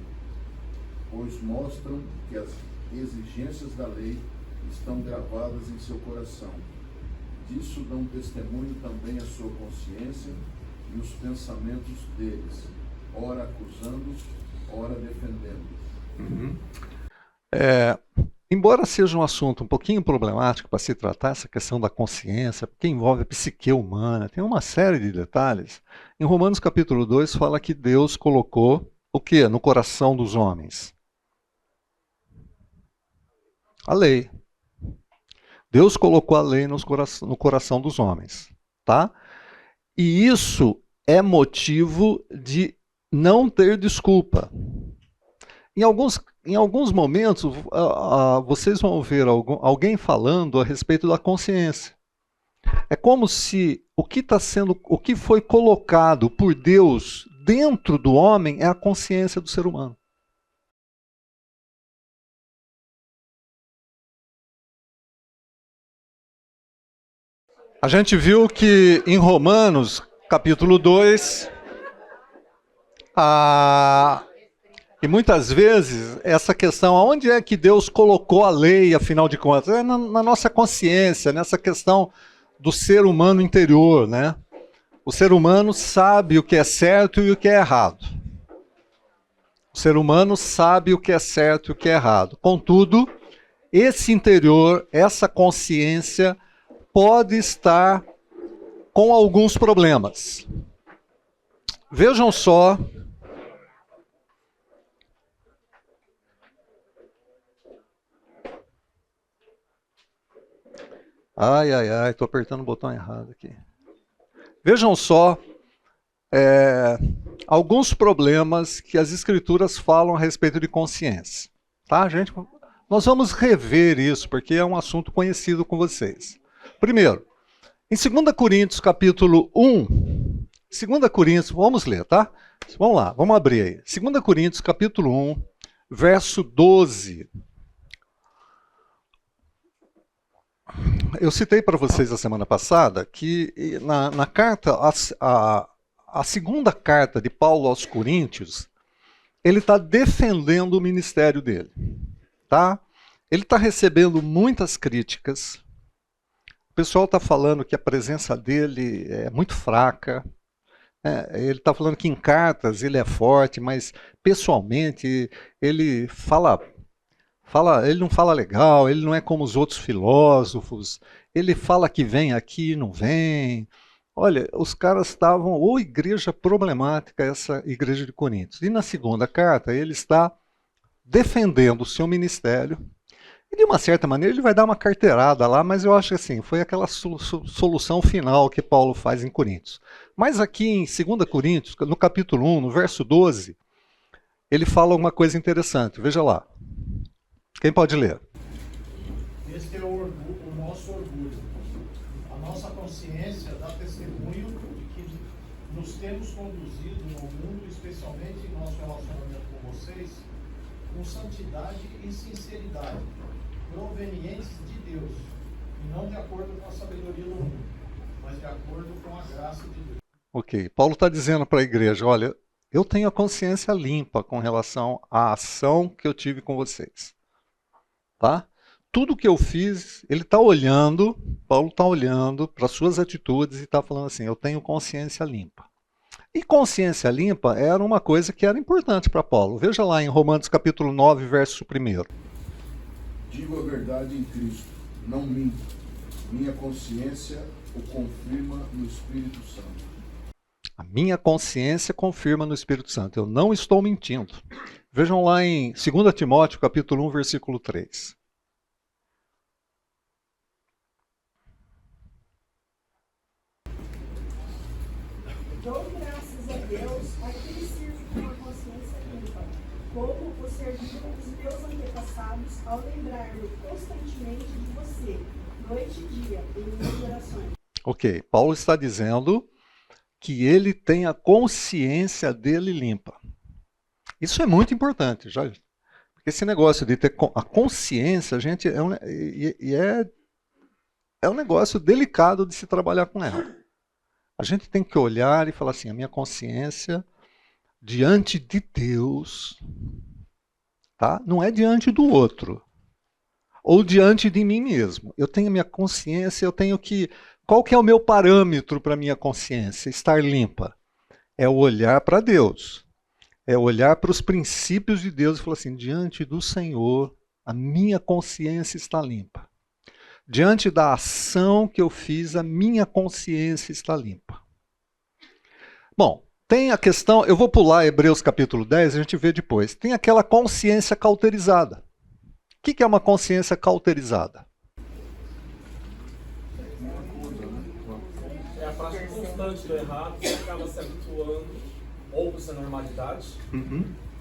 pois mostram que as exigências da lei estão gravadas em seu coração. Disso dão testemunho também a sua consciência e os pensamentos deles, ora acusando, ora defendendo. Embora seja um assunto um pouquinho problemático para se tratar, essa questão da consciência, porque envolve a psique humana, tem uma série de detalhes, em Romanos capítulo 2 fala que Deus colocou o quê? No coração dos homens? A lei. Deus colocou a lei no coração dos homens. Tá? E isso é motivo de não ter desculpa. Em alguns momentos, vocês vão ver alguém falando a respeito da consciência. É como se o que foi colocado por Deus dentro do homem é a consciência do ser humano. A gente viu que em Romanos, capítulo 2, a E muitas vezes, essa questão, onde é que Deus colocou a lei, afinal de contas? É na nossa consciência, nessa questão do ser humano interior, né? O ser humano sabe o que é certo e o que é errado. O ser humano sabe o que é certo e o que é errado. Contudo, esse interior, essa consciência, pode estar com alguns problemas. Vejam só. Ai, estou apertando o botão errado aqui. Vejam só alguns problemas que as Escrituras falam a respeito de consciência. Tá, gente? Nós vamos rever isso, porque é um assunto conhecido com vocês. Primeiro, em 2 Coríntios, capítulo 1, 2 Coríntios, vamos ler, tá? Vamos lá, vamos abrir aí. 2 Coríntios, capítulo 1, verso 12. Eu citei para vocês a semana passada que na carta, a segunda carta de Paulo aos Coríntios, ele está defendendo o ministério dele. Tá? Ele está recebendo muitas críticas. O pessoal está falando que a presença dele é muito fraca. Ele está falando que em cartas ele é forte, mas pessoalmente ele ele não fala legal, ele não é como os outros filósofos, ele fala que vem aqui e não vem. Olha, os caras estavam, igreja problemática, essa igreja de Coríntios. E na segunda carta ele está defendendo o seu ministério. E de uma certa maneira ele vai dar uma carteirada lá, mas eu acho que assim, foi aquela solução final que Paulo faz em Coríntios. Mas aqui em 2 Coríntios, no capítulo 1, no verso 12, ele fala uma coisa interessante. Veja lá. Quem pode ler? Este é o nosso orgulho. A nossa consciência dá testemunho de que nos temos conduzido no mundo, especialmente em nosso relacionamento com vocês, com santidade e sinceridade, provenientes de Deus, e não de acordo com a sabedoria do mundo, mas de acordo com a graça de Deus. Ok, Paulo está dizendo para a igreja, olha, eu tenho a consciência limpa com relação à ação que eu tive com vocês. Tá? Tudo que eu fiz, ele está olhando, Paulo está olhando para as suas atitudes e está falando assim, eu tenho consciência limpa. E consciência limpa era uma coisa que era importante para Paulo. Veja lá em Romanos capítulo 9, verso 1. Digo a verdade em Cristo, não minto. Minha consciência o confirma no Espírito Santo. A minha consciência confirma no Espírito Santo. Eu não estou mentindo. Vejam lá em 2 Timóteo, capítulo 1, versículo 3. Dou graças a Deus a quem sirvo com uma consciência limpa, como o serviram os meus antepassados ao lembrar-me constantemente de você, noite e dia, em minhas orações. Ok, Paulo está dizendo que ele tem a consciência dele limpa. Isso é muito importante, já. Porque esse negócio de ter a consciência, gente, é um negócio delicado de se trabalhar com ela. A gente tem que olhar e falar assim, a minha consciência diante de Deus, tá? Não é diante do outro, ou diante de mim mesmo. Eu tenho a minha consciência, eu tenho que... Qual que é o meu parâmetro para a minha consciência estar limpa? É olhar para Deus. É olhar para os princípios de Deus e falar assim, diante do Senhor, a minha consciência está limpa. Diante da ação que eu fiz, a minha consciência está limpa. Bom, tem a questão, eu vou pular Hebreus capítulo 10, a gente vê depois. Tem aquela consciência cauterizada. O que é uma consciência cauterizada? É a prática constante do errado, você acaba se habituando ou com essa normalidade.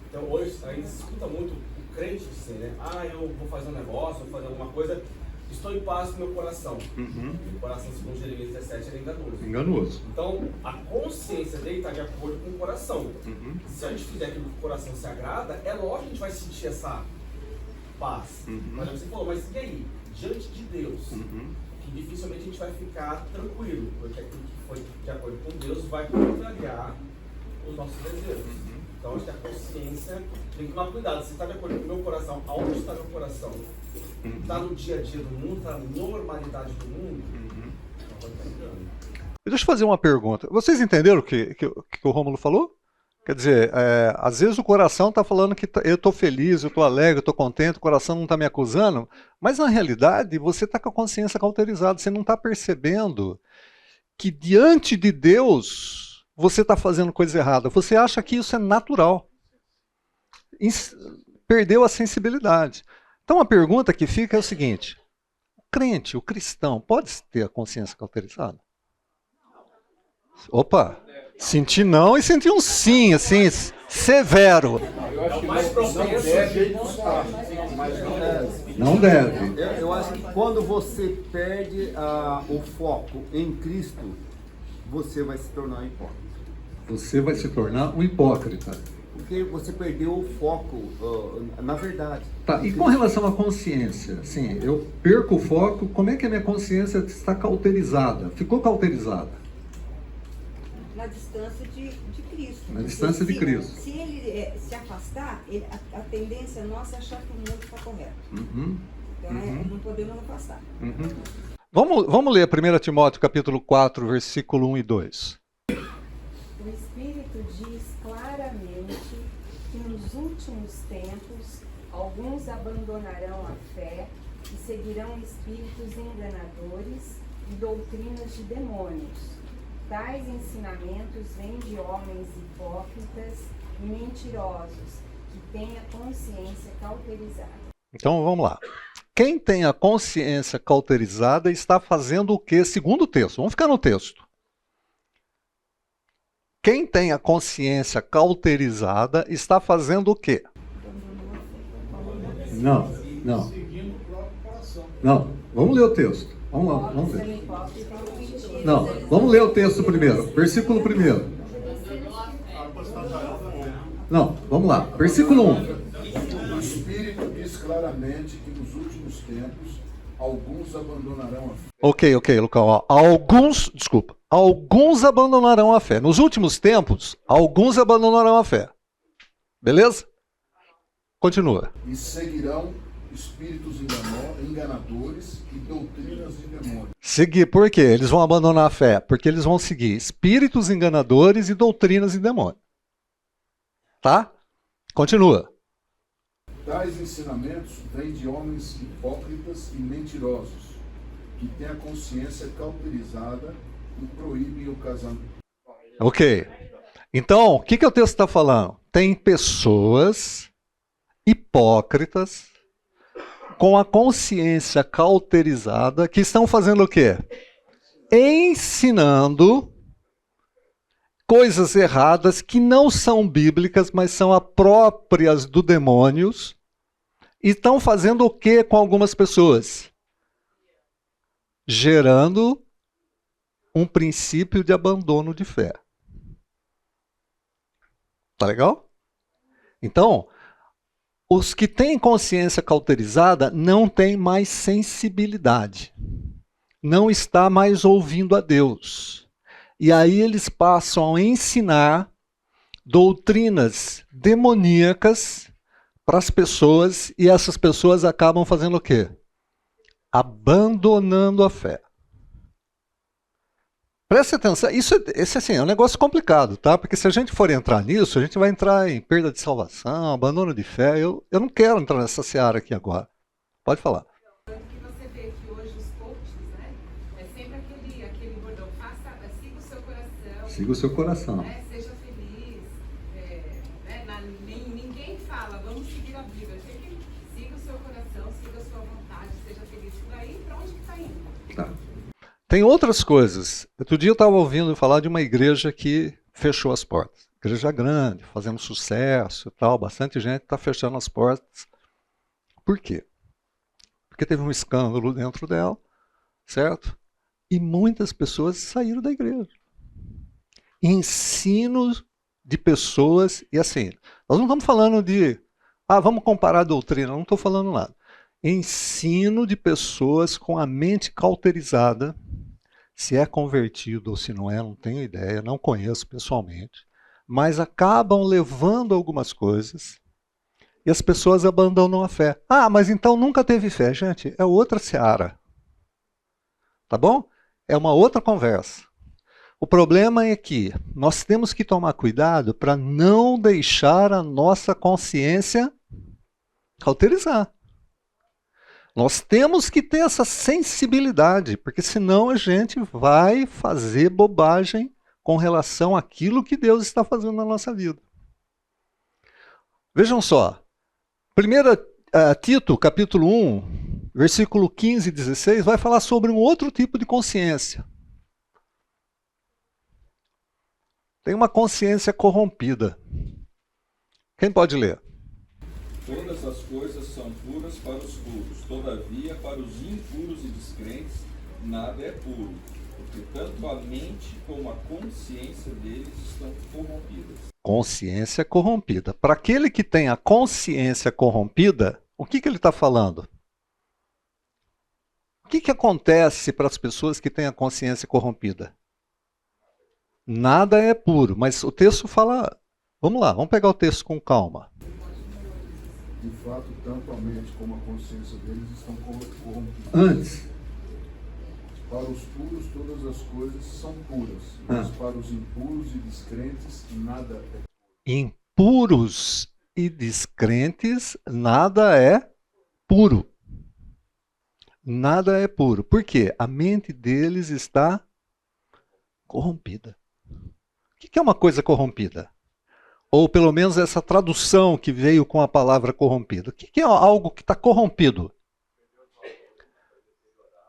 Então hoje a gente escuta muito o crente dizer, né? Eu vou fazer um negócio, vou fazer alguma coisa, estou em paz com meu coração. O coração, segundo Jeremias 17, é enganoso. Então a consciência dele está de acordo com o coração. Se a gente fizer aquilo que o coração se agrada, é lógico que a gente vai sentir essa paz. Mas você falou, mas e aí? Diante de Deus, que dificilmente a gente vai ficar tranquilo, porque aquilo que foi de acordo com Deus vai contrariar os nossos desejos. Então acho que a consciência tem que tomar cuidado. Você está de acordo com o meu coração? Aonde está meu coração? Está no dia a dia do mundo? Está na normalidade do mundo? Então pode estar engano. Deixa eu fazer uma pergunta. Vocês entenderam o que o Rômulo falou? Quer dizer, às vezes o coração está falando que eu estou feliz, eu estou alegre, eu estou contente, o coração não está me acusando, mas na realidade você está com a consciência cauterizada, você não está percebendo que diante de Deus você está fazendo coisa errada. Você acha que isso é natural. Perdeu a sensibilidade. Então a pergunta que fica é o seguinte: o crente, o cristão, pode ter a consciência cauterizada? Opa! Senti não e senti um sim, assim, severo. Eu acho que não deve buscar, mas não deve. Não deve. Eu acho que quando você perde o foco em Cristo, você vai se tornar um hipócrita. Você vai se tornar um hipócrita. Porque você perdeu o foco na verdade. Tá, e com relação à consciência, assim, eu perco o foco, como é que a minha consciência está cauterizada? Ficou cauterizada? Na distância de Cristo. Na distância de Cristo. Se ele se afastar, a tendência nossa é achar que o mundo está correto. Então não podemos afastar. Vamos ler 1 Timóteo capítulo 4, versículo 1 e 2. O Espírito diz claramente que nos últimos tempos alguns abandonarão a fé e seguirão espíritos enganadores e doutrinas de demônios. Tais ensinamentos vêm de homens hipócritas e mentirosos, que têm a consciência cauterizada. Então vamos lá. Quem tem a consciência cauterizada está fazendo o que? Segundo o texto. Vamos ficar no texto. Quem tem a consciência cauterizada está fazendo o quê? Não. Não. Vamos ler o texto. Vamos lá, vamos ler. Não, vamos ler o texto primeiro. Versículo 1. Não, vamos lá. Versículo 1. O Espírito diz claramente que nos últimos tempos alguns abandonarão a fé. Ok, Lucão. Ó. Alguns abandonarão a fé. Nos últimos tempos, alguns abandonarão a fé. Beleza? Continua. E seguirão espíritos enganadores e doutrinas de demônios. Seguir, por quê? Eles vão abandonar a fé? Porque eles vão seguir espíritos enganadores e doutrinas de demônios. Tá? Continua. Tais ensinamentos vêm de homens hipócritas e mentirosos, que têm a consciência cauterizada e proíbem o casamento. Ok. Então, o que o texto está falando? Tem pessoas hipócritas com a consciência cauterizada que estão fazendo o quê? Ensinando coisas erradas que não são bíblicas, mas são próprias do demônios. E estão fazendo o quê com algumas pessoas? Gerando um princípio de abandono de fé. Tá legal? Então, os que têm consciência cauterizada não têm mais sensibilidade. Não está mais ouvindo a Deus. E aí eles passam a ensinar doutrinas demoníacas para as pessoas e essas pessoas acabam fazendo o quê? Abandonando a fé. Preste atenção, esse assim, é um negócio complicado, tá? Porque se a gente for entrar nisso, a gente vai entrar em perda de salvação, abandono de fé. Eu não quero entrar nessa seara aqui agora. Pode falar. O que você vê que hoje os coaches, né? É sempre aquele bordão, siga o seu coração. Siga o seu coração. Né? Seja feliz. Ninguém fala, vamos seguir a Bíblia. Siga o seu coração, siga a sua vontade, seja feliz. Isso daí, para onde que está indo? Tá. Tem outras coisas. Outro dia eu estava ouvindo falar de uma igreja que fechou as portas. Igreja grande, fazendo sucesso e tal. Bastante gente está fechando as portas. Por quê? Porque teve um escândalo dentro dela, certo? E muitas pessoas saíram da igreja. Ensino de pessoas, e assim, nós não estamos falando de, vamos comparar a doutrina, não estou falando nada. Ensino de pessoas com a mente cauterizada, se é convertido ou se não é, não tenho ideia, não conheço pessoalmente, mas acabam levando algumas coisas e as pessoas abandonam a fé. Ah, mas então nunca teve fé. Gente, é outra seara. Tá bom? É uma outra conversa. O problema é que nós temos que tomar cuidado para não deixar a nossa consciência cauterizar. Nós temos que ter essa sensibilidade, porque senão a gente vai fazer bobagem com relação àquilo que Deus está fazendo na nossa vida. Vejam só, 1 Tito, capítulo 1, versículo 15 e 16, vai falar sobre um outro tipo de consciência. Tem uma consciência corrompida. Quem pode ler? Todas as coisas são puras para os puros, todavia para os impuros e descrentes nada é puro, porque tanto a mente como a consciência deles estão corrompidas. Consciência corrompida. Para aquele que tem a consciência corrompida, o que ele está falando? O que acontece para as pessoas que têm a consciência corrompida? Nada é puro, mas o texto fala... Vamos lá, vamos pegar o texto com calma. De fato, tanto a mente como a consciência deles estão corrompidas. Antes. Para os puros, todas as coisas são puras, mas para os impuros e descrentes, nada é puro. Impuros e descrentes, nada é puro. Nada é puro. Por quê? A mente deles está corrompida. O que é uma coisa corrompida? Ou pelo menos essa tradução que veio com a palavra corrompido. O que é algo que está corrompido?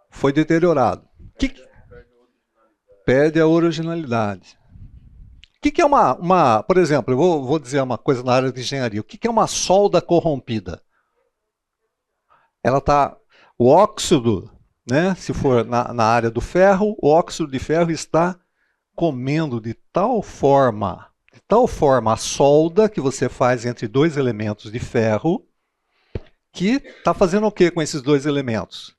Foi deteriorado. Perde a originalidade. O que é por exemplo, eu vou dizer uma coisa na área de engenharia. O que é uma solda corrompida? Ela está... O óxido, né, se for na área do ferro, o óxido de ferro está comendo de tal forma a solda que você faz entre dois elementos de ferro, que está fazendo o que com esses dois elementos?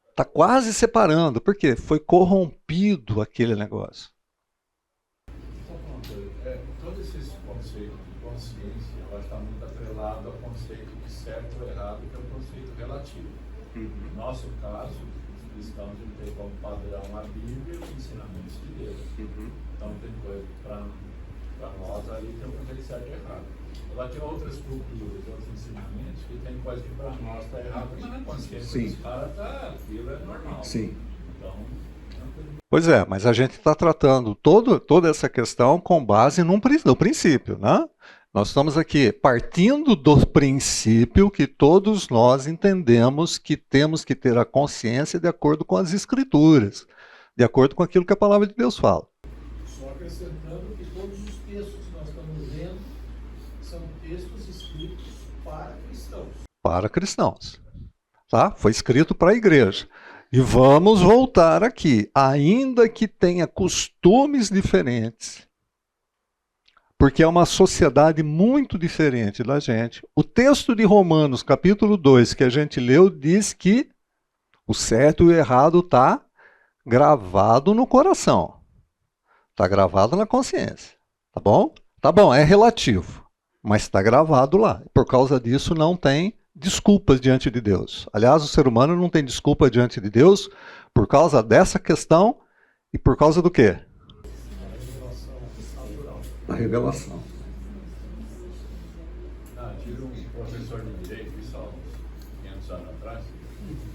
Está quase separando. Por quê? Foi corrompido aquele negócio. Todo esse conceito de consciência ela está muito atrelado ao conceito de certo ou errado, que é um conceito relativo. No nosso caso, os cristãos têm como padrão a Bíblia e os ensinamentos de Deus. Então tem coisa para nós ali tem um conceito de certo e errado. Ela tem outras culturas, outros ensinamentos, que tem coisa que para nós está errada, mas na consciência dos caras aquilo é normal. Sim. Então, pois é, mas a gente está tratando toda essa questão com base no princípio, né? Nós estamos aqui partindo do princípio que todos nós entendemos que temos que ter a consciência de acordo com as Escrituras, de acordo com aquilo que a palavra de Deus fala. Só acrescentando que todos os textos que nós estamos vendo são textos escritos para cristãos. Para cristãos. Tá? Foi escrito para a igreja. E vamos voltar aqui. Ainda que tenha costumes diferentes, porque é uma sociedade muito diferente da gente. O texto de Romanos, capítulo 2, que a gente leu, diz que o certo e o errado está gravado no coração. Está gravado na consciência. Tá bom? Tá bom, é relativo. Mas está gravado lá. Por causa disso, não tem desculpas diante de Deus. Aliás, o ser humano não tem desculpa diante de Deus por causa dessa questão e por causa do quê? Da revelação. Tive um professor de direito, isso há uns 500 anos atrás,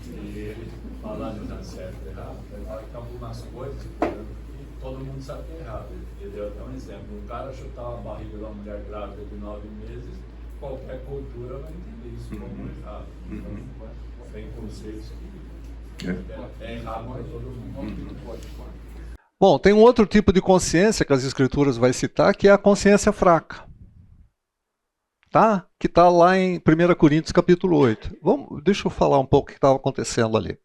e ele falando de certo e errado, ele fala que algumas coisas todo mundo sabe que é errado. Ele deu até um exemplo. Um cara chutar a barriga de uma mulher grávida de 9 meses, qualquer cultura vai entender isso como errado. Então, tem conceitos que é errado para todo mundo. Bom, tem um outro tipo de consciência que as Escrituras vai citar, que é a consciência fraca. Tá? Que está lá em 1 Coríntios capítulo 8. Deixa eu falar um pouco o que estava acontecendo ali.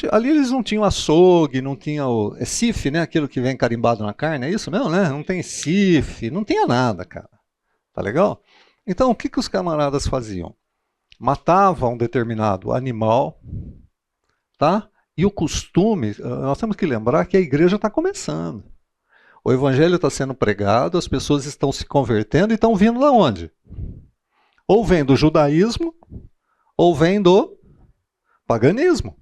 Ali eles não tinham açougue, não tinha o CIF, né? Aquilo que vem carimbado na carne, é isso mesmo, né? Não tem CIF, não tinha nada, cara. Tá legal? Então, o que os camaradas faziam? Matavam um determinado animal, tá? E o costume, nós temos que lembrar que a igreja está começando. O evangelho está sendo pregado, as pessoas estão se convertendo e estão vindo lá onde? Ou vem do judaísmo, ou vem do paganismo.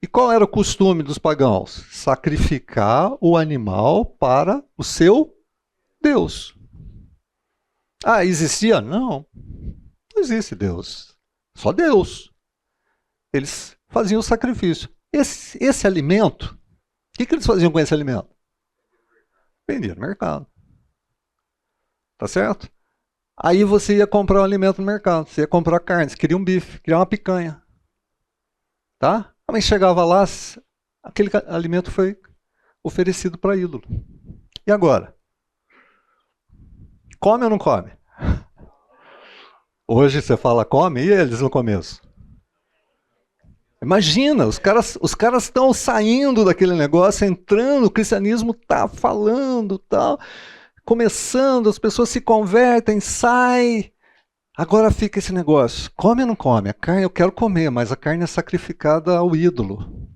E qual era o costume dos pagãos? Sacrificar o animal para o seu Deus. Ah, existia? Não. Não existe Deus. Só Deus. Eles faziam o sacrifício. Esse alimento, o que eles faziam com esse alimento? Vendia no mercado. Tá certo? Aí você ia comprar um alimento no mercado. Você ia comprar carne, você queria um bife, queria uma picanha. Tá? Mas chegava lá, aquele alimento foi oferecido para ídolo. E agora? Come ou não come? Hoje você fala come, e eles no começo? Imagina, os caras estão saindo daquele negócio, entrando, o cristianismo está falando, tal, começando, as pessoas se convertem, saem. Agora fica esse negócio, come ou não come? A carne eu quero comer, mas a carne é sacrificada ao ídolo.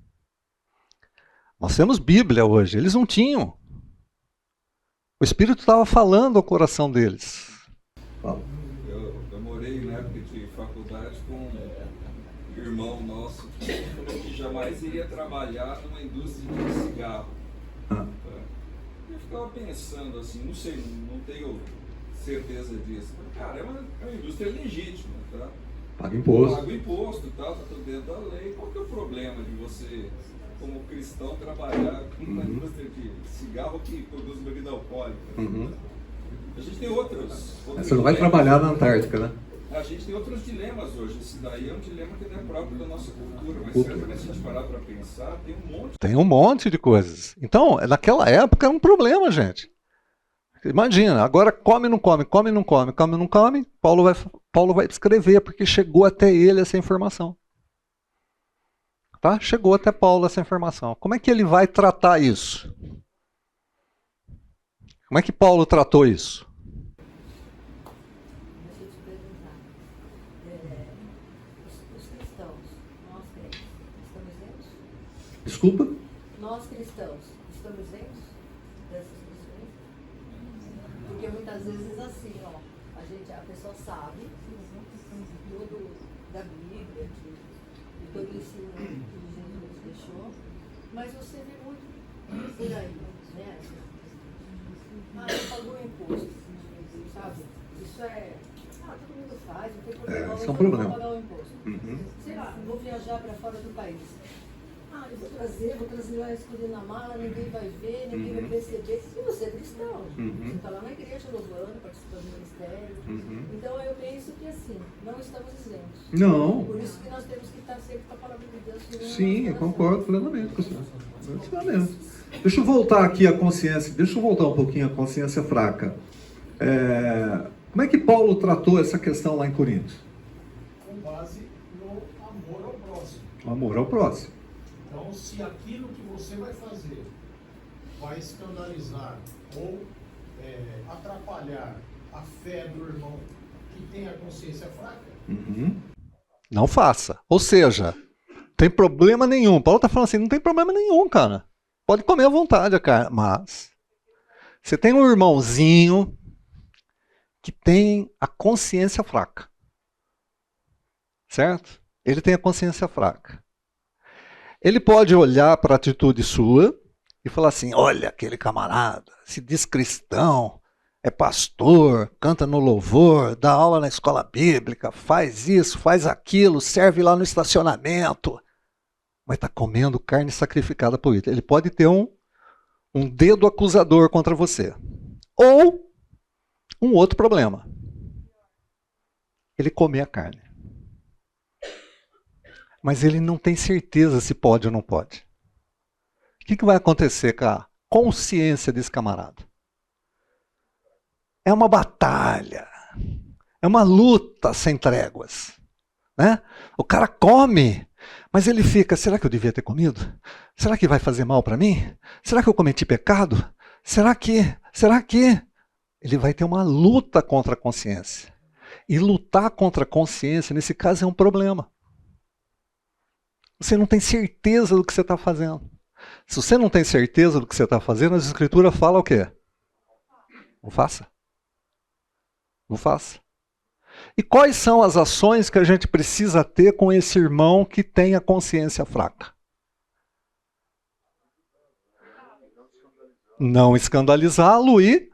Nós temos Bíblia hoje, eles não tinham. O Espírito estava falando ao coração deles. Eu morei na época de faculdade com um irmão nosso que falou que jamais iria trabalhar numa indústria de cigarro. Eu ficava pensando assim, não sei, não tenho certeza disso. Mas, cara, é uma indústria legítima, tá? Paga imposto. Paga imposto, tá? Tá tudo dentro da lei. Qual que é o problema de você, como cristão, trabalhar numa indústria de cigarro que produz bebida alcoólica? A gente tem outros Você não vai trabalhar na Antártica, né? A gente tem outros dilemas hoje. Esse daí é um dilema que não é próprio da nossa cultura, mas certamente se a gente parar para pensar, tem um monte. Tem um monte de coisas. Então, naquela época era um problema, gente. Imagina, agora come ou não come, come ou não come, come ou não come, Paulo vai escrever, porque chegou até ele essa informação. Tá? Chegou até Paulo essa informação. Como é que ele vai tratar isso? Como é que Paulo tratou isso? Deixa eu te perguntar. Os cristãos, nós crentes, estamos isentos? Desculpa? Nós cristãos, estamos isentos dessas questões? Porque muitas vezes assim, ó, a pessoa sabe tudo da Bíblia, de todo o ensino que Jesus deixou, mas você vê muito por aí, né? Ah, ele pagou imposto, sabe? Isso todo mundo faz, não tem problema. Isso é um problema. Pagar o imposto. Sei lá, vou viajar para fora do país. Ah, eu vou trazer lá escondido na mala, ninguém vai ver, ninguém vai perceber. E você é cristão. Você está lá na igreja louvando, participando do ministério. Então eu penso que assim, não estamos isentos. Não. Por isso que nós temos que estar sempre com a palavra de Deus. Sim, eu concordo plenamente com você. Deixa eu voltar aqui a consciência, deixa eu voltar um pouquinho a consciência fraca. Como é que Paulo tratou essa questão lá em Coríntios? Com base no amor ao próximo. O amor ao próximo. Então, se aquilo que você vai fazer vai escandalizar ou atrapalhar a fé do irmão que tem a consciência fraca, não faça. Ou seja, não tem problema nenhum. Paulo está falando assim, não tem problema nenhum, cara. Pode comer à vontade a carne, mas você tem um irmãozinho que tem a consciência fraca. Certo? Ele tem a consciência fraca. Ele pode olhar para a atitude sua e falar assim, olha, aquele camarada, se diz cristão, é pastor, canta no louvor, dá aula na escola bíblica, faz isso, faz aquilo, serve lá no estacionamento, mas está comendo carne sacrificada por isso. Ele pode ter um dedo acusador contra você. Ou um outro problema. Ele comer a carne. Mas ele não tem certeza se pode ou não pode. O que vai acontecer com a consciência desse camarada? É uma batalha. É uma luta sem tréguas. Né? O cara come, mas ele fica, será que eu devia ter comido? Será que vai fazer mal para mim? Será que eu cometi pecado? Será que? Ele vai ter uma luta contra a consciência. E lutar contra a consciência, nesse caso, é um problema. Você não tem certeza do que você está fazendo. Se você não tem certeza do que você está fazendo, as escrituras falam o quê? Não faça. Não faça. E quais são as ações que a gente precisa ter com esse irmão que tem a consciência fraca? Não escandalizá-lo e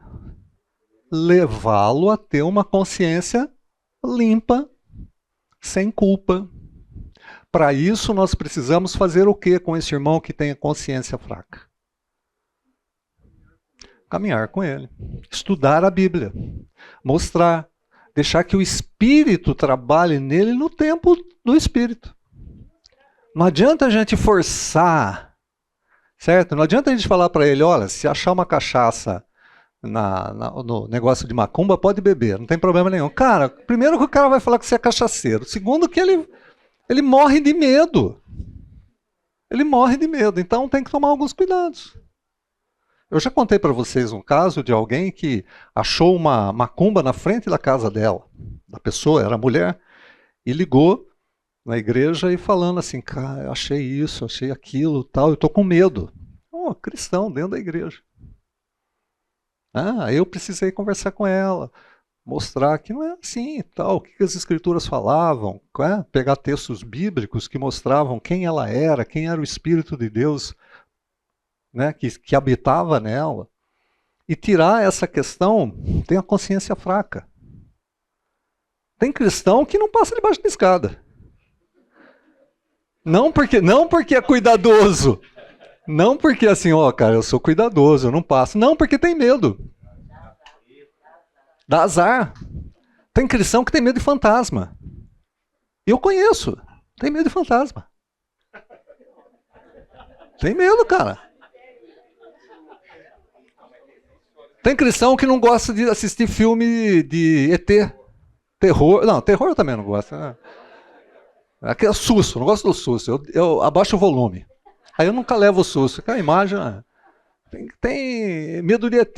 levá-lo a ter uma consciência limpa, sem culpa. Para isso, nós precisamos fazer o que com esse irmão que tem a consciência fraca? Caminhar com ele, estudar a Bíblia, mostrar, deixar que o Espírito trabalhe nele no tempo do Espírito. Não adianta a gente forçar, certo? Não adianta a gente falar para ele, olha, se achar uma cachaça no negócio de macumba, pode beber, não tem problema nenhum. Cara, primeiro que o cara vai falar que você é cachaceiro. Segundo que ele morre de medo. Ele morre de medo, então tem que tomar alguns cuidados. Eu já contei para vocês um caso de alguém que achou uma macumba na frente da casa dela. Da pessoa, era mulher, e ligou na igreja e falando assim, cara, eu achei isso, achei aquilo, tal, eu estou com medo. Cristão, dentro da igreja. Eu precisei conversar com ela, mostrar que não é assim e tal, o que as escrituras falavam, pegar textos bíblicos que mostravam quem ela era o Espírito de Deus, né, que habitava nela, e tirar essa questão, tem a consciência fraca. Tem cristão que não passa debaixo da escada. Não porque é cuidadoso. Não porque assim, cara, eu sou cuidadoso, eu não passo. Não, porque tem medo. Dá azar. Tem cristão que tem medo de fantasma. Eu conheço. Tem medo de fantasma. Tem medo, cara. Tem cristão que não gosta de assistir filme de ET. Terror. Não, terror eu também não gosto. Né? Aqui é susto, não gosto do susto. Eu abaixo o volume. Aí eu nunca levo o susto. A imagem tem medo de ET.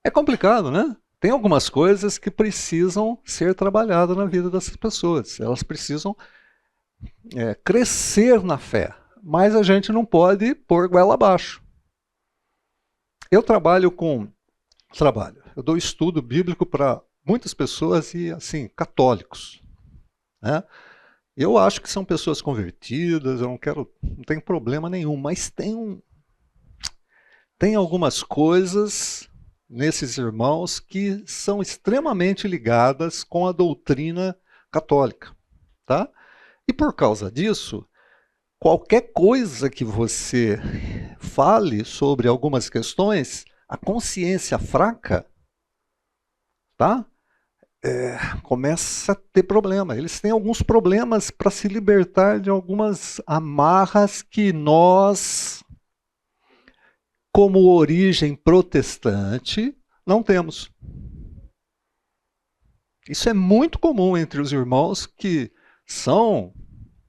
É complicado, né? Tem algumas coisas que precisam ser trabalhadas na vida dessas pessoas. Elas precisam crescer na fé. Mas a gente não pode pôr goela abaixo. Eu eu dou estudo bíblico para muitas pessoas e, assim, católicos. Né? Eu acho que são pessoas convertidas, eu não tenho problema nenhum, mas tem algumas coisas nesses irmãos que são extremamente ligadas com a doutrina católica. Tá? E por causa disso, qualquer coisa que você fale sobre algumas questões, a consciência fraca, tá? Começa a ter problema. Eles têm alguns problemas para se libertar de algumas amarras que nós, como origem protestante, não temos. Isso é muito comum entre os irmãos que são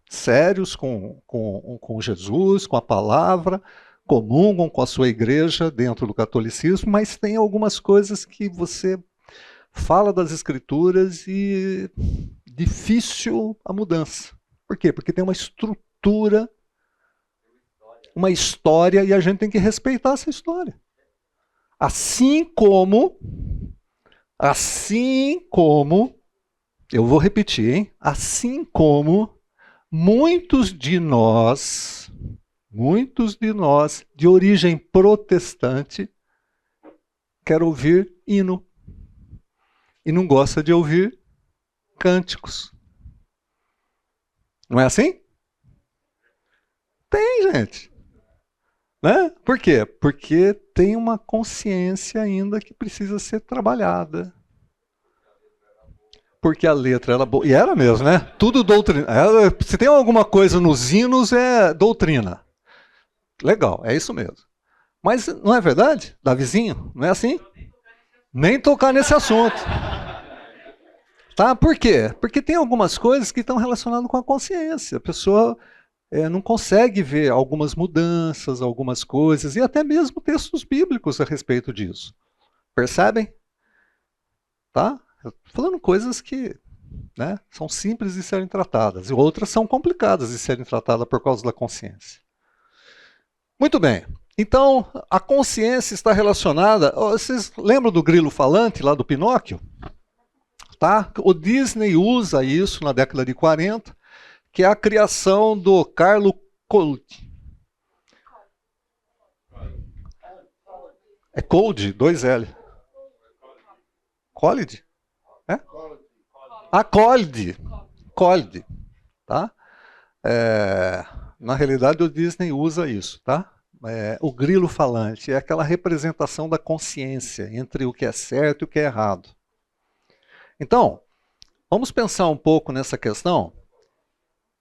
sérios com Jesus, com a palavra, comungam com a sua igreja dentro do catolicismo, mas tem algumas coisas que você fala das escrituras e difícil a mudança. Por quê? Porque tem uma estrutura, uma história, e a gente tem que respeitar essa história. Assim como, eu vou repetir, hein? Assim como muitos de nós de origem protestante quer ouvir hino e não gosta de ouvir cânticos. Não é assim? Tem, gente. Né? Por quê? Porque tem uma consciência ainda que precisa ser trabalhada. Porque a letra era boa. E era mesmo, né? Tudo doutrina. Se tem alguma coisa nos hinos, é doutrina. Legal, é isso mesmo. Mas não é verdade, Davizinho? Não é assim? Nem tocar nesse assunto. Tá? Por quê? Porque tem algumas coisas que estão relacionadas com a consciência. A pessoa não consegue ver algumas mudanças, algumas coisas, e até mesmo textos bíblicos a respeito disso. Percebem? Tá? Eu tô falando coisas que, né, são simples de serem tratadas, e outras são complicadas de serem tratadas por causa da consciência. Muito bem. Então, a consciência está relacionada... Vocês lembram do grilo falante lá do Pinóquio? Tá? O Disney usa isso na década de 40, que é a criação do Carlo Collodi. É Collodi, 2L. Collodi? É? Ah, Collodi. Collodi. Tá? Na realidade, o Disney usa isso, tá? O grilo falante é aquela representação da consciência entre o que é certo e o que é errado. Então, vamos pensar um pouco nessa questão.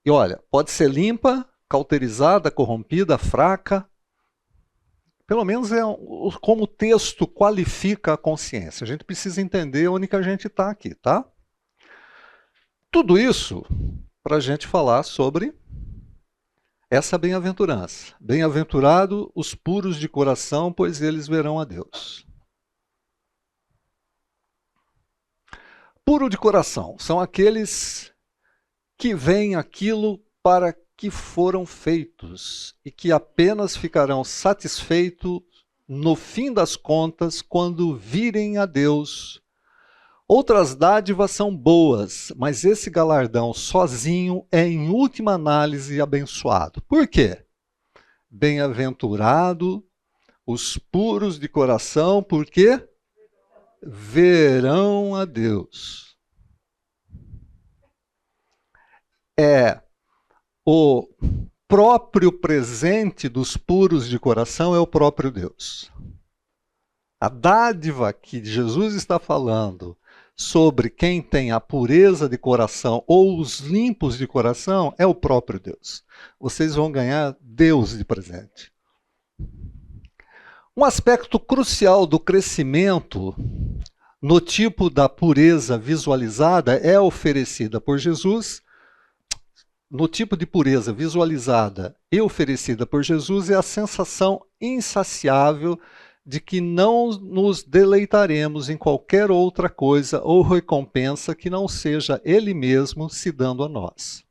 E olha, pode ser limpa, cauterizada, corrompida, fraca. Pelo menos é como o texto qualifica a consciência. A gente precisa entender onde que a gente está aqui, tá? Tudo isso para a gente falar sobre essa bem-aventurança. Bem-aventurado os puros de coração, pois eles verão a Deus. Puro de coração são aqueles que veem aquilo para que foram feitos e que apenas ficarão satisfeitos no fim das contas quando virem a Deus. Outras dádivas são boas, mas esse galardão sozinho é, em última análise, abençoado. Por quê? Bem-aventurado os puros de coração, porque verão a Deus. O próprio presente dos puros de coração é o próprio Deus. A dádiva que Jesus está falando sobre quem tem a pureza de coração ou os limpos de coração é o próprio Deus. Vocês vão ganhar Deus de presente. Um aspecto crucial do crescimento no tipo da pureza visualizada é oferecida por Jesus. No tipo de pureza visualizada e oferecida por Jesus é a sensação insaciável de que não nos deleitaremos em qualquer outra coisa ou recompensa que não seja Ele mesmo se dando a nós.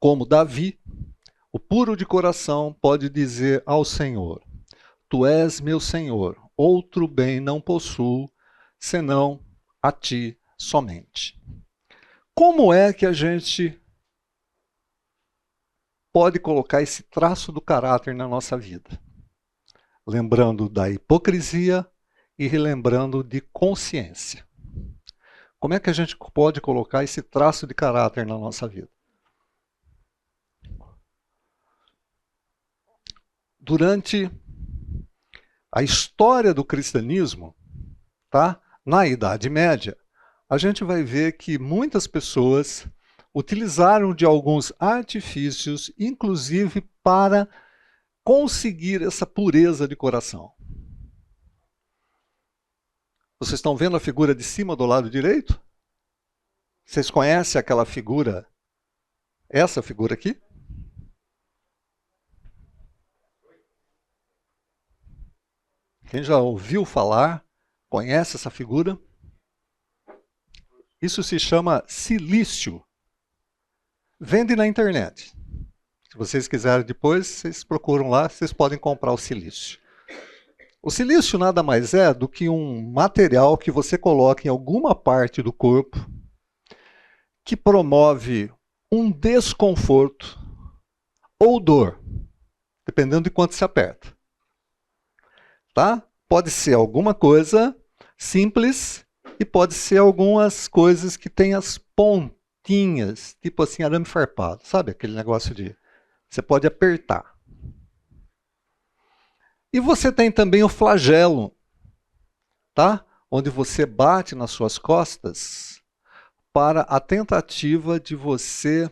Como Davi, o puro de coração pode dizer ao Senhor: Tu és meu Senhor, outro bem não possuo, senão a Ti somente. Como é que a gente pode colocar esse traço do caráter na nossa vida? Lembrando da hipocrisia e relembrando de consciência. Como é que a gente pode colocar esse traço de caráter na nossa vida? Durante a história do cristianismo, tá? Na Idade Média, a gente vai ver que muitas pessoas utilizaram de alguns artifícios, inclusive para conseguir essa pureza de coração. Vocês estão vendo a figura de cima do lado direito? Vocês conhecem aquela figura? Essa figura aqui? Quem já ouviu falar, conhece essa figura? Isso se chama silício. Vende na internet. Se vocês quiserem depois, vocês procuram lá, vocês podem comprar o silício. O silício nada mais é do que um material que você coloca em alguma parte do corpo que promove um desconforto ou dor, dependendo de quanto se aperta. Tá? Pode ser alguma coisa simples e pode ser algumas coisas que têm as pontinhas, tipo assim, arame farpado. Sabe aquele negócio de... Você pode apertar. E você tem também o flagelo, tá? Onde você bate nas suas costas para a tentativa de você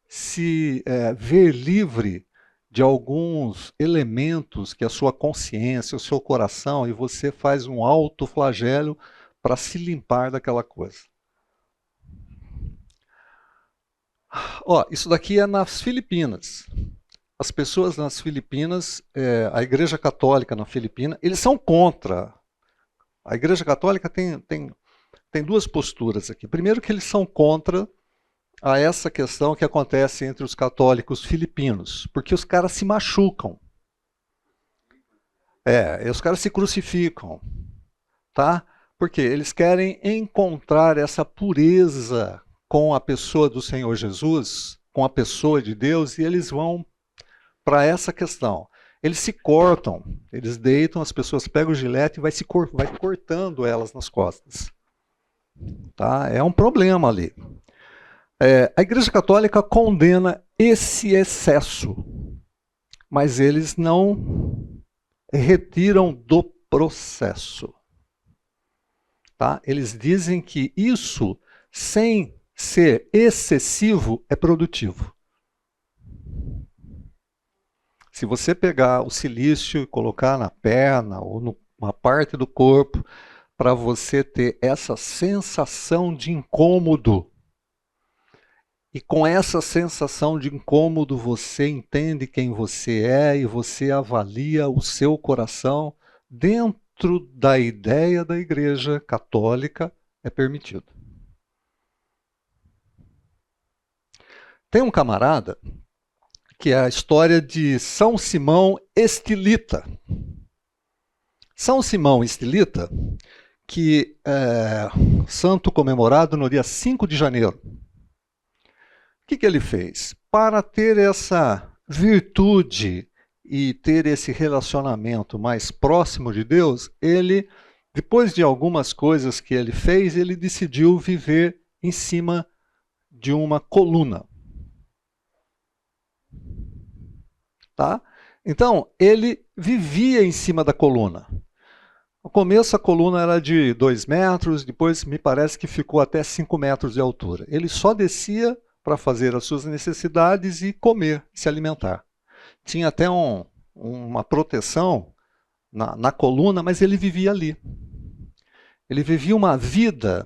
se ver livre de alguns elementos que a sua consciência, o seu coração, e você faz um autoflagelo para se limpar daquela coisa. Ó, isso daqui é nas Filipinas. As pessoas nas Filipinas, a Igreja Católica na Filipina, eles são contra. A Igreja Católica tem duas posturas aqui. Primeiro que eles são contra a essa questão que acontece entre os católicos filipinos, porque os caras se machucam. Os caras se crucificam, tá? Porque eles querem encontrar essa pureza com a pessoa do Senhor Jesus, com a pessoa de Deus, e eles vão para essa questão. Eles se cortam, eles deitam, as pessoas pegam o gilete e vai cortando elas nas costas. Tá? É um problema ali. A Igreja Católica condena esse excesso, mas eles não retiram do processo. Tá? Eles dizem que isso, sem ser excessivo, é produtivo. Se você pegar o silício e colocar na perna ou numa parte do corpo, para você ter essa sensação de incômodo, e com essa sensação de incômodo você entende quem você é e você avalia o seu coração dentro da ideia da Igreja Católica, é permitido. Tem um camarada que é a história de São Simão Estilita. São Simão Estilita, que é santo comemorado no dia 5 de janeiro. O que ele fez? Para ter essa virtude e ter esse relacionamento mais próximo de Deus, ele, depois de algumas coisas que ele fez, ele decidiu viver em cima de uma coluna. Tá? Então, ele vivia em cima da coluna. No começo a coluna era de 2 metros, depois me parece que ficou até 5 metros de altura. Ele só descia para fazer as suas necessidades e comer, se alimentar. Tinha até uma proteção na coluna, mas ele vivia ali. Ele vivia uma vida,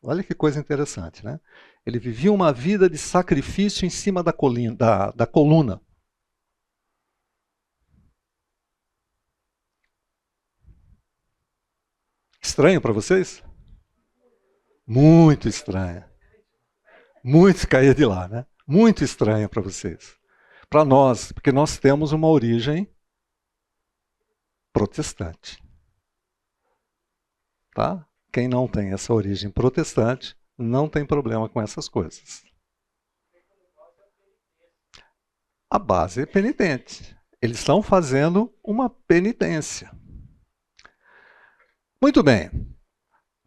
olha que coisa interessante, né? Ele vivia uma vida de sacrifício em cima da coluna. Estranho para vocês? Muito estranho. Muito cair de lá, né? Muito estranho para vocês. Para nós, porque nós temos uma origem protestante. Tá? Quem não tem essa origem protestante não tem problema com essas coisas. A base é penitente. Eles estão fazendo uma penitência. Muito bem.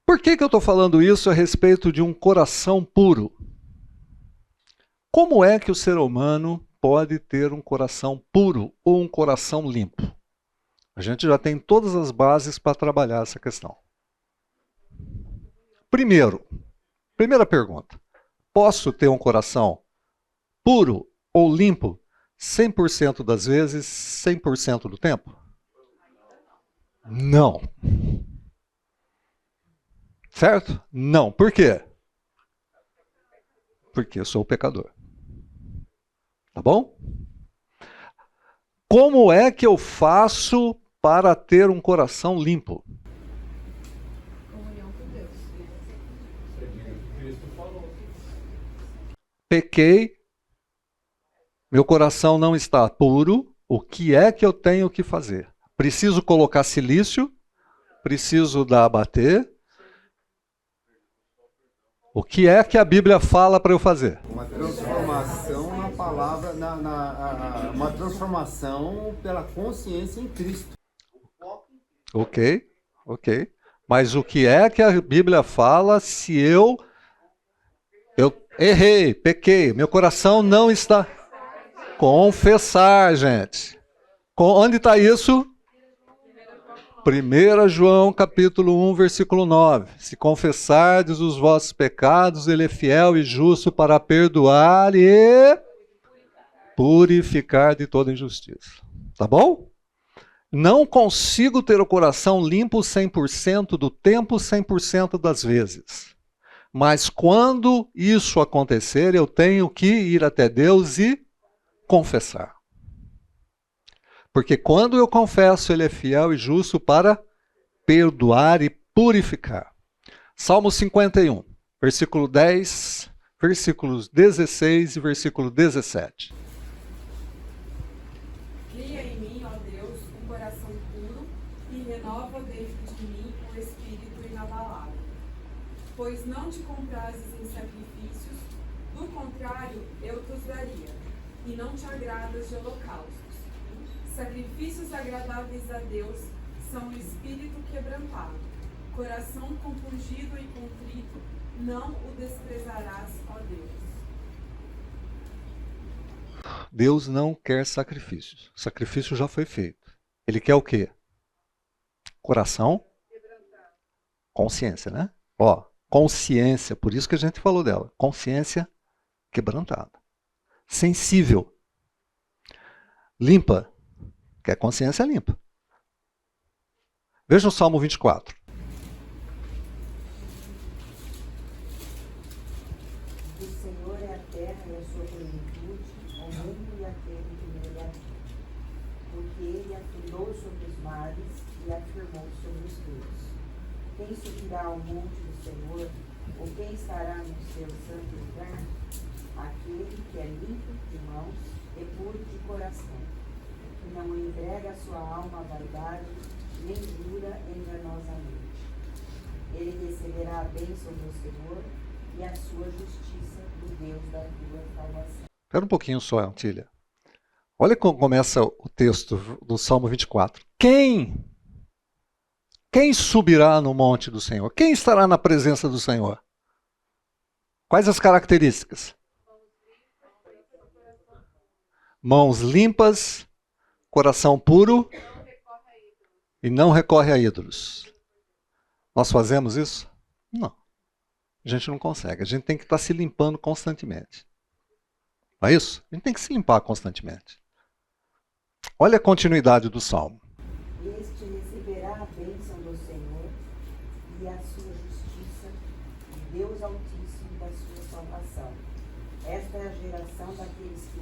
Por que eu estou falando isso a respeito de um coração puro? Como é que o ser humano pode ter um coração puro ou um coração limpo? A gente já tem todas as bases para trabalhar essa questão. Primeira pergunta. Posso ter um coração puro ou limpo 100% das vezes, 100% do tempo? Não. Certo? Não. Por quê? Porque eu sou pecador. Tá bom? Como é que eu faço para ter um coração limpo? Comunhão com Deus. Cristo falou. Pequei, meu coração não está puro, o que é que eu tenho que fazer? Preciso colocar silício? Preciso dar a bater? O que é que a Bíblia fala para eu fazer? Uma transformação na palavra, uma transformação pela consciência em Cristo. Ok. Mas o que é que a Bíblia fala se eu errei, pequei, meu coração não está... Confessar, gente. Onde está isso? 1 João capítulo 1, versículo 9. Se confessardes os vossos pecados, ele é fiel e justo para perdoar e purificar de toda injustiça. Tá bom? Não consigo ter o coração limpo 100% do tempo, 100% das vezes. Mas quando isso acontecer, eu tenho que ir até Deus e confessar. Porque quando eu confesso, ele é fiel e justo para perdoar e purificar. Salmo 51, versículo 10, versículos 16 e versículo 17. Cria em mim, ó Deus um coração puro e renova dentro de mim um espírito inabalável. Pois não te comprases em sacrifícios, do contrário, eu te daria, e não te agradas de holocaustos. Sacrifícios agradáveis a Deus são o espírito quebrantado, coração compungido e contrito, não o desprezarás, ó Deus. Deus não quer sacrifícios. O sacrifício já foi feito. Ele quer o quê? Coração, consciência, né? Ó, consciência, por isso que a gente falou dela. Consciência quebrantada. Sensível. Limpa. Quer consciência limpa. Veja o Salmo 24. O Senhor é a terra e a sua plenitude, o mundo e aquele que nele habita. Porque ele afundou sobre os mares e afirmou sobre os rios. Quem subirá ao monte do Senhor, ou quem estará no seu santo lugar? Aquele que é limpo de mãos e puro de coração, que não entrega a sua alma à vaidade, nem jura enganosamente. Ele receberá a bênção do Senhor e a sua justiça do Deus da tua salvação. Espera um pouquinho só, Antília. Olha como começa o texto do Salmo 24. Quem subirá no monte do Senhor? Quem estará na presença do Senhor? Quais as características? Mãos limpas, coração puro e não recorre a ídolos. Nós fazemos isso? Não. A gente não consegue. A gente tem que estar se limpando constantemente. Não é isso? A gente tem que se limpar constantemente. Olha a continuidade do Salmo. Este receberá a bênção do Senhor e a sua justiça, de Deus Altíssimo da sua salvação. Esta é a geração daqueles que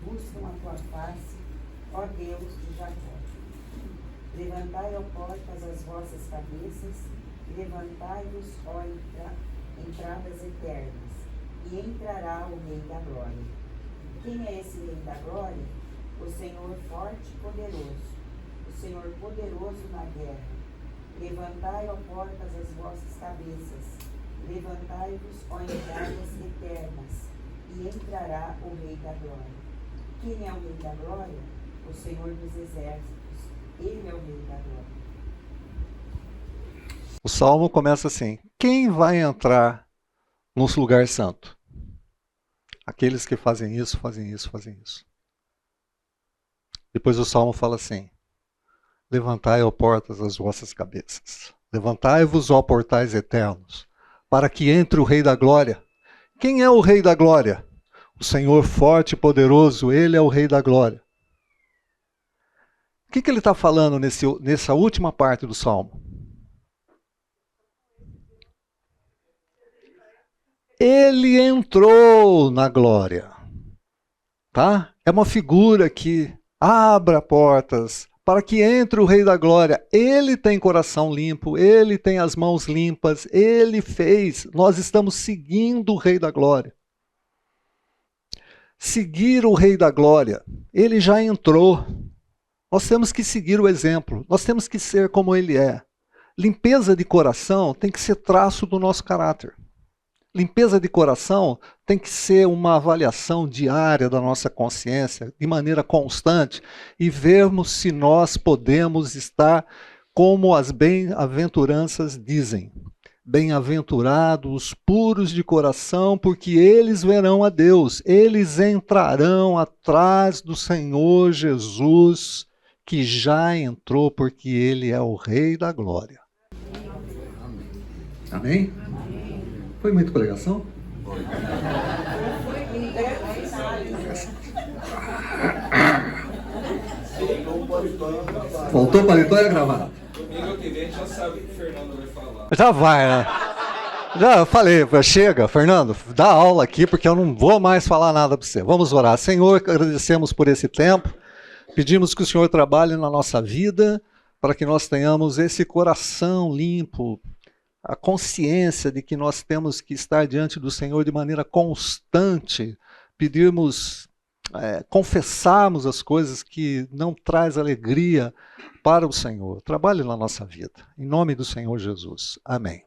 buscam a tua face, ó Deus de Jacó. Levantai, ó portas, as vossas cabeças, e levantai-vos, ó entradas eternas, e entrará o Rei da Glória. Quem é esse Rei da Glória? O Senhor forte e poderoso, o Senhor poderoso na guerra. Levantai, ó portas, as vossas cabeças, levantai-vos, ó entradas eternas, e entrará o Rei da Glória. Quem é o Rei da Glória? O Senhor dos Exércitos. Ele é o Rei da Glória. O Salmo começa assim: quem vai entrar no lugar santo? Aqueles que fazem isso, fazem isso, fazem isso. Depois o Salmo fala assim: levantai, ó portas, as vossas cabeças. Levantai-vos, ó portais eternos, para que entre o Rei da Glória. Quem é o Rei da Glória? O Senhor forte e poderoso, Ele é o Rei da Glória. O que ele está falando nessa última parte do Salmo? Ele entrou na glória. Tá? É uma figura que abra portas para que entre o Rei da Glória. Ele tem coração limpo, ele tem as mãos limpas, ele fez. Nós estamos seguindo o Rei da Glória. Seguir o Rei da Glória. Ele já entrou. Nós temos que seguir o exemplo. Nós temos que ser como ele é. Limpeza de coração tem que ser traço do nosso caráter. Limpeza de coração tem que ser uma avaliação diária da nossa consciência, de maneira constante, e vermos se nós podemos estar como as bem-aventuranças dizem. Bem-aventurados os puros de coração, porque eles verão a Deus. Eles entrarão atrás do Senhor Jesus, que já entrou, porque Ele é o Rei da Glória. Amém? Foi muita pregação? Faltou paletó e gravata. Domingo que vem já sabe o que o Fernando vai falar. Já vai, né? Já falei, chega, Fernando, dá aula aqui, porque eu não vou mais falar nada para você. Vamos orar. Senhor, agradecemos por esse tempo. Pedimos que o Senhor trabalhe na nossa vida, para que nós tenhamos esse coração limpo, a consciência de que nós temos que estar diante do Senhor de maneira constante, pedirmos confessarmos as coisas que não traz alegria para o Senhor. Trabalhe na nossa vida. Em nome do Senhor Jesus. Amém.